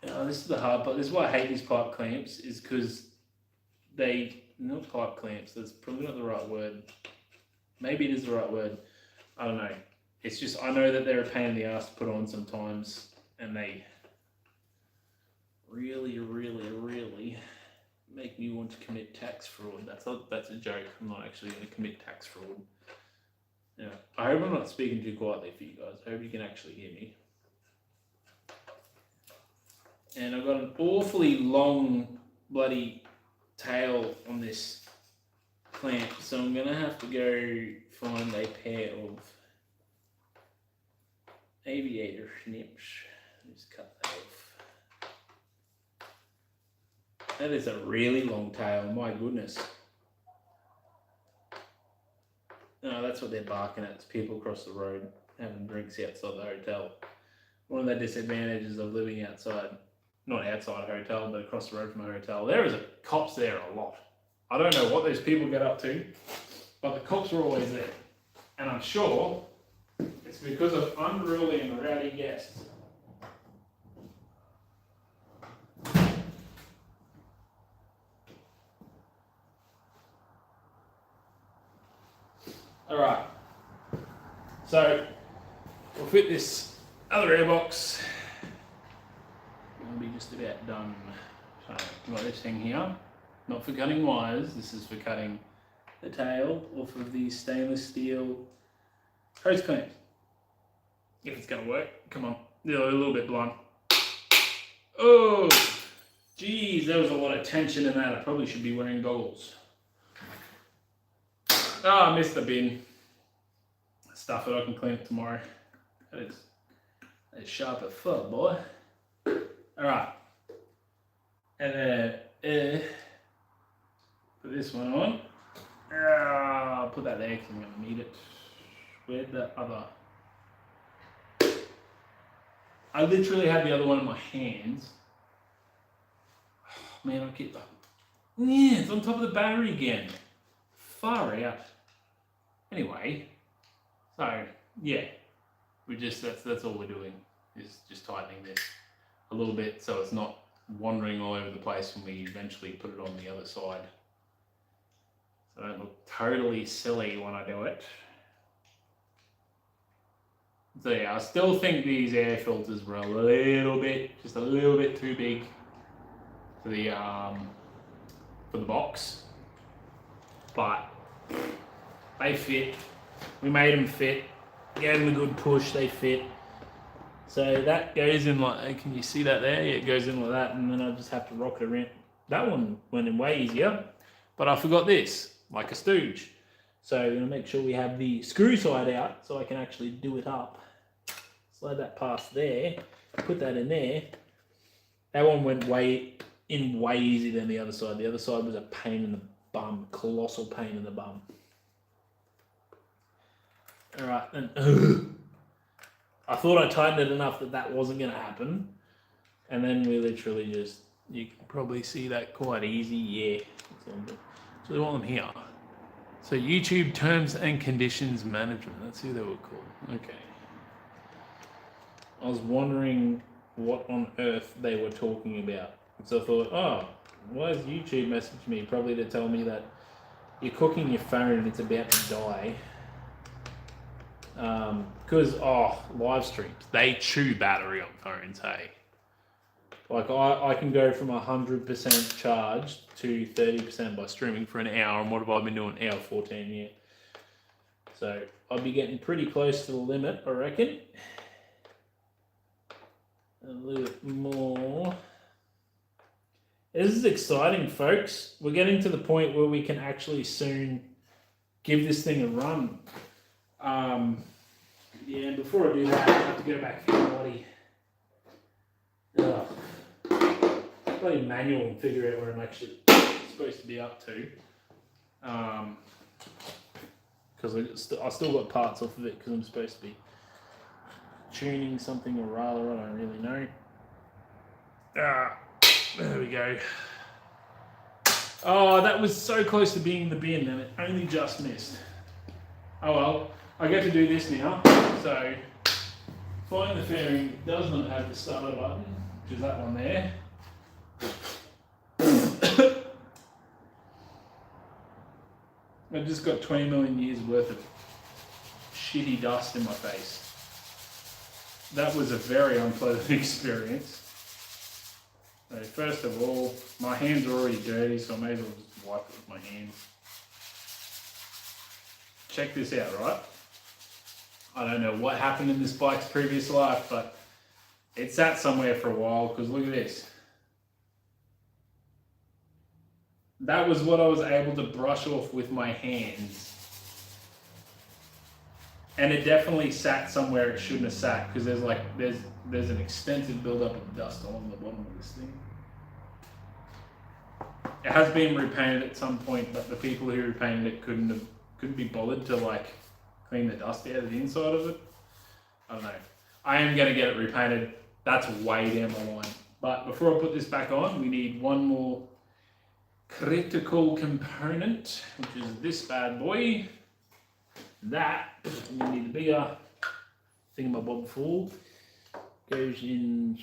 Oh, this is the hard part. This is why I hate these pipe clamps, is because they, not pipe clamps, that's probably not the right word. Maybe it is the right word. I don't know. It's just, I know that they're a pain in the ass to put on sometimes, and they really make me want to commit tax fraud. That's a joke. I'm not actually going to commit tax fraud. Yeah. I hope I'm not speaking too quietly for you guys. I hope you can actually hear me. And I've got an awfully long bloody tail on this clamp, so I'm going to have to go find a pair of aviator snips. Just cut that off. That is a really long tail, my goodness. No, that's what they're barking at. It's people across the road having drinks outside the hotel. One of the disadvantages of living outside, not outside a hotel, but across the road from a hotel, there is cops there a lot. I don't know what those people get up to, but the cops are always there. And I'm sure it's because of unruly and rowdy guests. Alright, so we'll fit this other airbox. We'll be just about done. So we've got this thing here, not for cutting wires, this is for cutting the tail off of these stainless steel hose clamps. If it's going to work, come on, they're a little bit blunt. Oh, geez, there was a lot of tension in that. I probably should be wearing goggles. Oh, I missed the bin. Stuff it, I can clean it tomorrow. That is sharp as fuck, boy. Alright. And then, put this one on. I'll put that there because I'm going to need it. Where'd the other? I literally had the other one in my hands. Oh, man, I keep. Yeah, it's on top of the battery again. Far out. Anyway, so yeah, that's all we're doing, is just tightening this a little bit so it's not wandering all over the place when we eventually put it on the other side. So I don't look totally silly when I do it. So yeah, I still think these air filters were just a little bit too big for the box, but they fit. We made them fit, gave them a good push, they fit. So that goes in like, can you see that there? Yeah, it goes in like that, and then I just have to rock it around. That one went in way easier, but I forgot this, like a stooge. So I'm gonna make sure we have the screw side out so I can actually do it up. Slide that past there, put that in there. That one went way easier than the other side. The other side was a pain in the bum, colossal pain in the bum. All right, and I thought I tightened it enough that wasn't going to happen, and then we literally just, you can probably see that quite easy. Yeah, so they want them here. So YouTube Terms and Conditions Management. That's who they were called. Okay. I was wondering what on earth they were talking about. So I thought, oh, why has YouTube messaged me? Probably to tell me that you're cooking your phone and it's about to die. Because, live streams, they chew battery on phones, hey. Like, I can go from 100% charged to 30% by streaming for an hour, and what have I been doing? Hour 14, yeah. So, I'll be getting pretty close to the limit, I reckon. A little bit more. This is exciting, folks. We're getting to the point where we can actually soon give this thing a run. Yeah, and before I do that, I have to go back to the bloody manual and figure out where I'm actually supposed supposed to be up to. Because I still got parts off of it because I'm supposed to be tuning something or rather, I don't really know. There we go. Oh, that was so close to being in the bin and it only just missed. Oh well, I get to do this now. So, find the fairing does not have the starter button, which is that one there. I've just got 20 million years worth of shitty dust in my face. That was a very unpleasant experience. So first of all, my hands are already dirty, so I may as well just wipe it with my hands. Check this out, right? I don't know what happened in this bike's previous life, but it sat somewhere for a while, because look at this. That was what I was able to brush off with my hands. And it definitely sat somewhere it shouldn't have sat, because there's an extensive buildup of dust along the bottom of this thing. It has been repainted at some point, but the people who repainted it couldn't be bothered to like clean the dust out of the inside of it. I don't know. I am going to get it repainted. That's way down the line. But before I put this back on, we need one more critical component, which is this bad boy. That, and you need a bigger thingamabob for, goes in,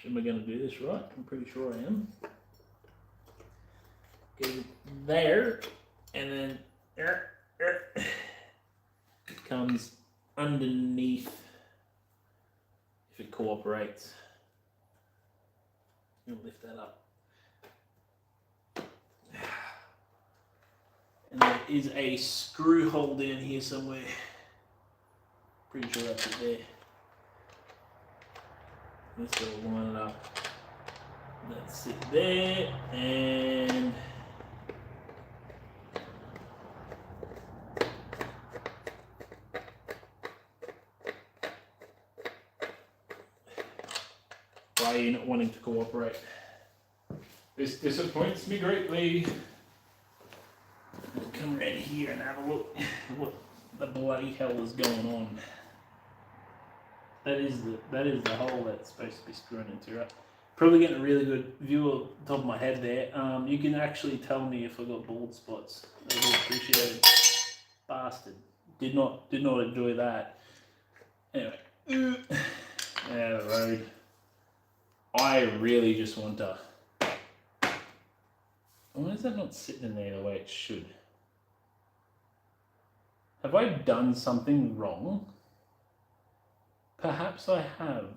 am I going to do this right? I'm pretty sure I am. Goes there, and then it comes underneath, if it cooperates. I'll lift that up. And there is a screw hole down here somewhere. Pretty sure that's it there. Let's go line it up. That's it there, and why are you not wanting to cooperate? This disappoints me greatly. Come around here and have a look what the bloody hell is going on. That is the hole that's supposed to be screwing into, right? Probably getting a really good view of the top of my head there. You can actually tell me if I got bald spots. I would appreciate it. Bastard. Did not enjoy that. Anyway. Yeah, the road. I really just want to. Why is that not sitting in there the way it should? Have I done something wrong? Perhaps I have.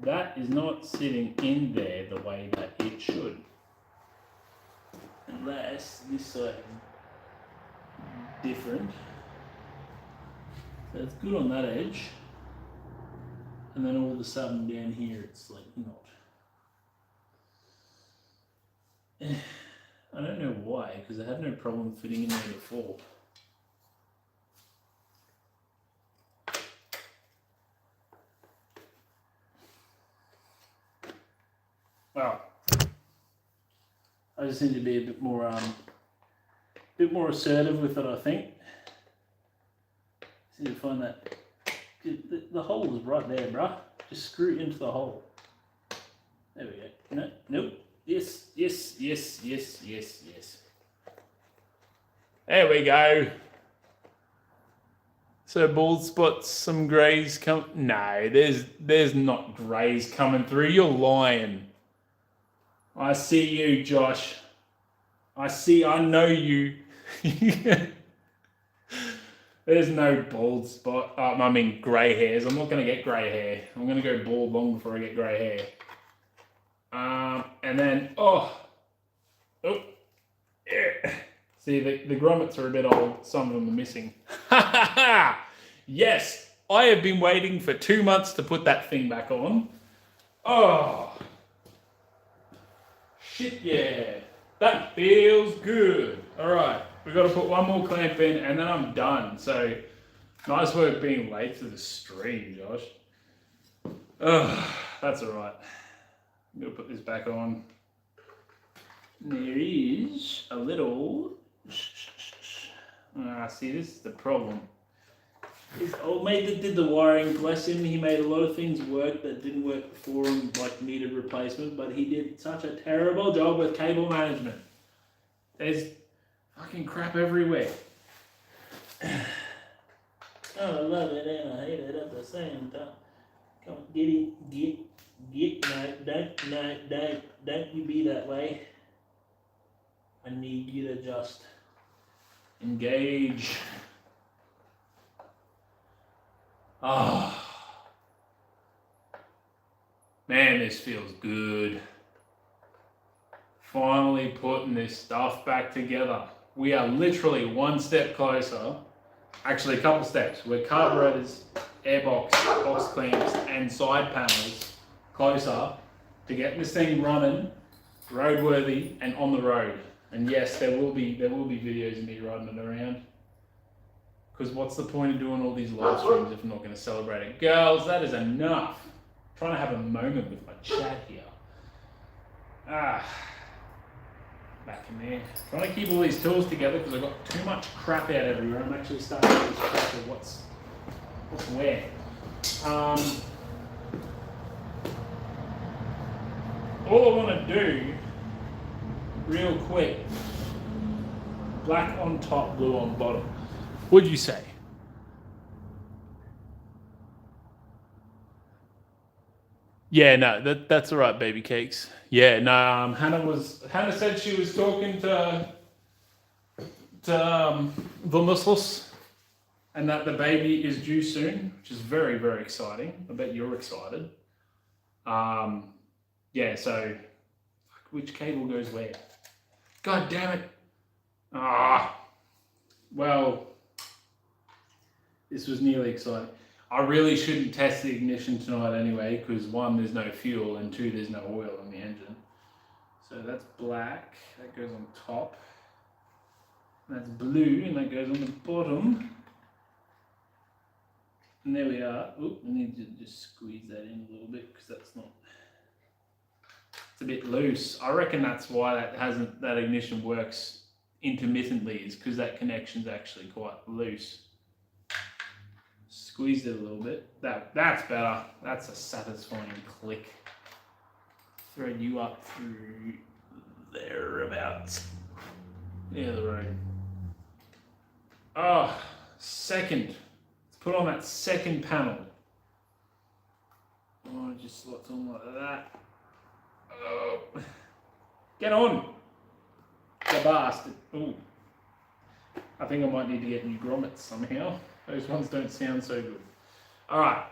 That is not sitting in there the way that it should. Unless this side is different. So it's good on that edge. And then all of a sudden down here it's like not. I don't know why, because I had no problem fitting in there before. Well, I just need to be a bit more assertive with it, I think. Just need to find that. The hole is right there, bruh. Just screw it into the hole. There we go. No, nope. Yes, yes, yes, yes, yes, yes. There we go. So bald spots, some greys come. No, there's not greys coming through. You're lying. I see you, Josh. I know you. There's no bald spot. I mean grey hairs. I'm not going to get grey hair. I'm going to go bald long before I get grey hair. And then, yeah. See, the grommets are a bit old. Some of them are missing. Yes, I have been waiting for 2 months to put that thing back on. Oh. Shit, yeah. That feels good. All right. We've got to put one more clamp in and then I'm done. So, nice work being late to the stream, Josh. Ugh, that's all right. I'm going to put this back on. There is a little... see, this is the problem. His old mate that did the wiring, bless him, he made a lot of things work that didn't work before and like needed replacement, but he did such a terrible job with cable management. There's fucking crap everywhere. Oh, I love it and I hate it at the same time. Come on, get, no, don't you be that way. I need you to just engage. Oh, man, this feels good. Finally putting this stuff back together. We are literally one step closer, actually a couple steps. We're carburetors, airbox, box clamps, and side panels closer to getting this thing running, roadworthy, and on the road. And yes, there will be videos of me riding it around. Because what's the point of doing all these live streams if I'm not going to celebrate it? Girls, that is enough. I'm trying to have a moment with my chat here. Back in there. Trying to keep all these tools together because I've got too much crap out everywhere. I'm actually starting to lose track of what's where. All I want to do, real quick, black on top, blue on bottom. What'd you say? Yeah, no, that's all right, baby cakes. Yeah, no, Hannah said she was talking to the missus and that the baby is due soon, which is very, very exciting. I bet you're excited. Yeah, so which cable goes where? God damn it. Well, this was nearly exciting. I really shouldn't test the ignition tonight anyway, because one, there's no fuel, and two, there's no oil in the engine. So that's black, that goes on top. That's blue, and that goes on the bottom. And there we are. Oop, I need to just squeeze that in a little bit, because that's not... It's a bit loose. I reckon that's why that ignition works intermittently, is because that connection's actually quite loose. Squeezed it a little bit. That's better. That's a satisfying click. Thread you up through thereabouts. Yeah, the road. Oh, second. Let's put on that second panel. Oh, it just slots on like that. Oh. Get on. The bastard. Ooh. I think I might need to get new grommets somehow. Those ones don't sound so good. All right.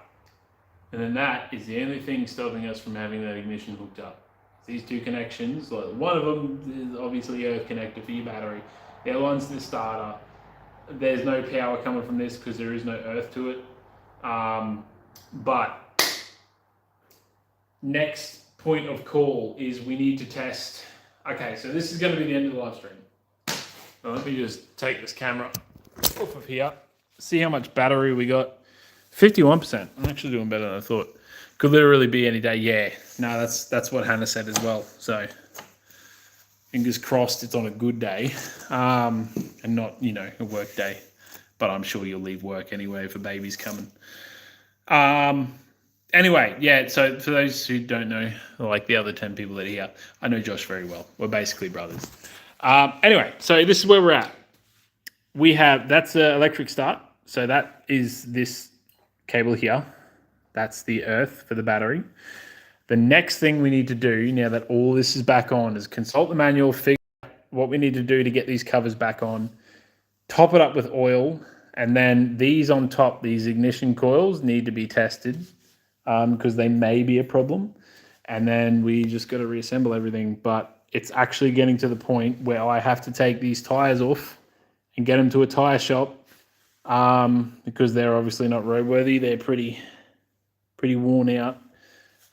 And then that is the only thing stopping us from having that ignition hooked up. These two connections, like one of them is obviously earth connector for your battery. The other one's the starter. There's no power coming from this because there is no earth to it. But next point of call is we need to test. Okay, so this is going to be the end of the live stream. Now let me just take this camera off of here. See how much battery we got. 51%. I'm actually doing better than I thought. Could literally be any day. Yeah. No, that's what Hannah said as well. So fingers crossed it's on a good day. And not, a work day. But I'm sure you'll leave work anyway if a baby's coming. Anyway, yeah, so for those who don't know, like the other 10 people that are here, I know Josh very well. We're basically brothers. Anyway, so this is where we're at. That's the electric start. So that is this cable here. That's the earth for the battery. The next thing we need to do, now that all this is back on, is consult the manual, figure out what we need to do to get these covers back on, top it up with oil, and then these on top, these ignition coils need to be tested because they may be a problem. And then we just got to reassemble everything. But it's actually getting to the point where I have to take these tires off and get them to a tire shop because they're obviously not roadworthy. They're pretty worn out.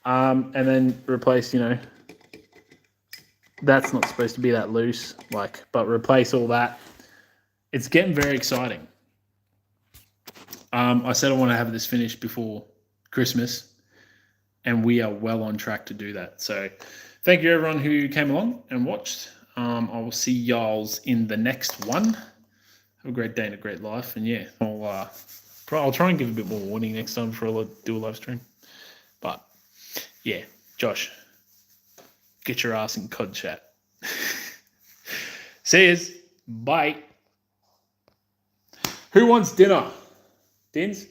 And then replace, that's not supposed to be that loose, but replace all that. It's getting very exciting. I said I want to have this finished before Christmas. and we are well on track to do that. So thank you everyone who came along and watched. I will see y'alls in the next one. Have a great day and a great life. And yeah, I'll try and give a bit more warning next time before I do a live stream. But yeah, Josh, get your ass in COD chat. See yous. Bye. Who wants dinner? Dins?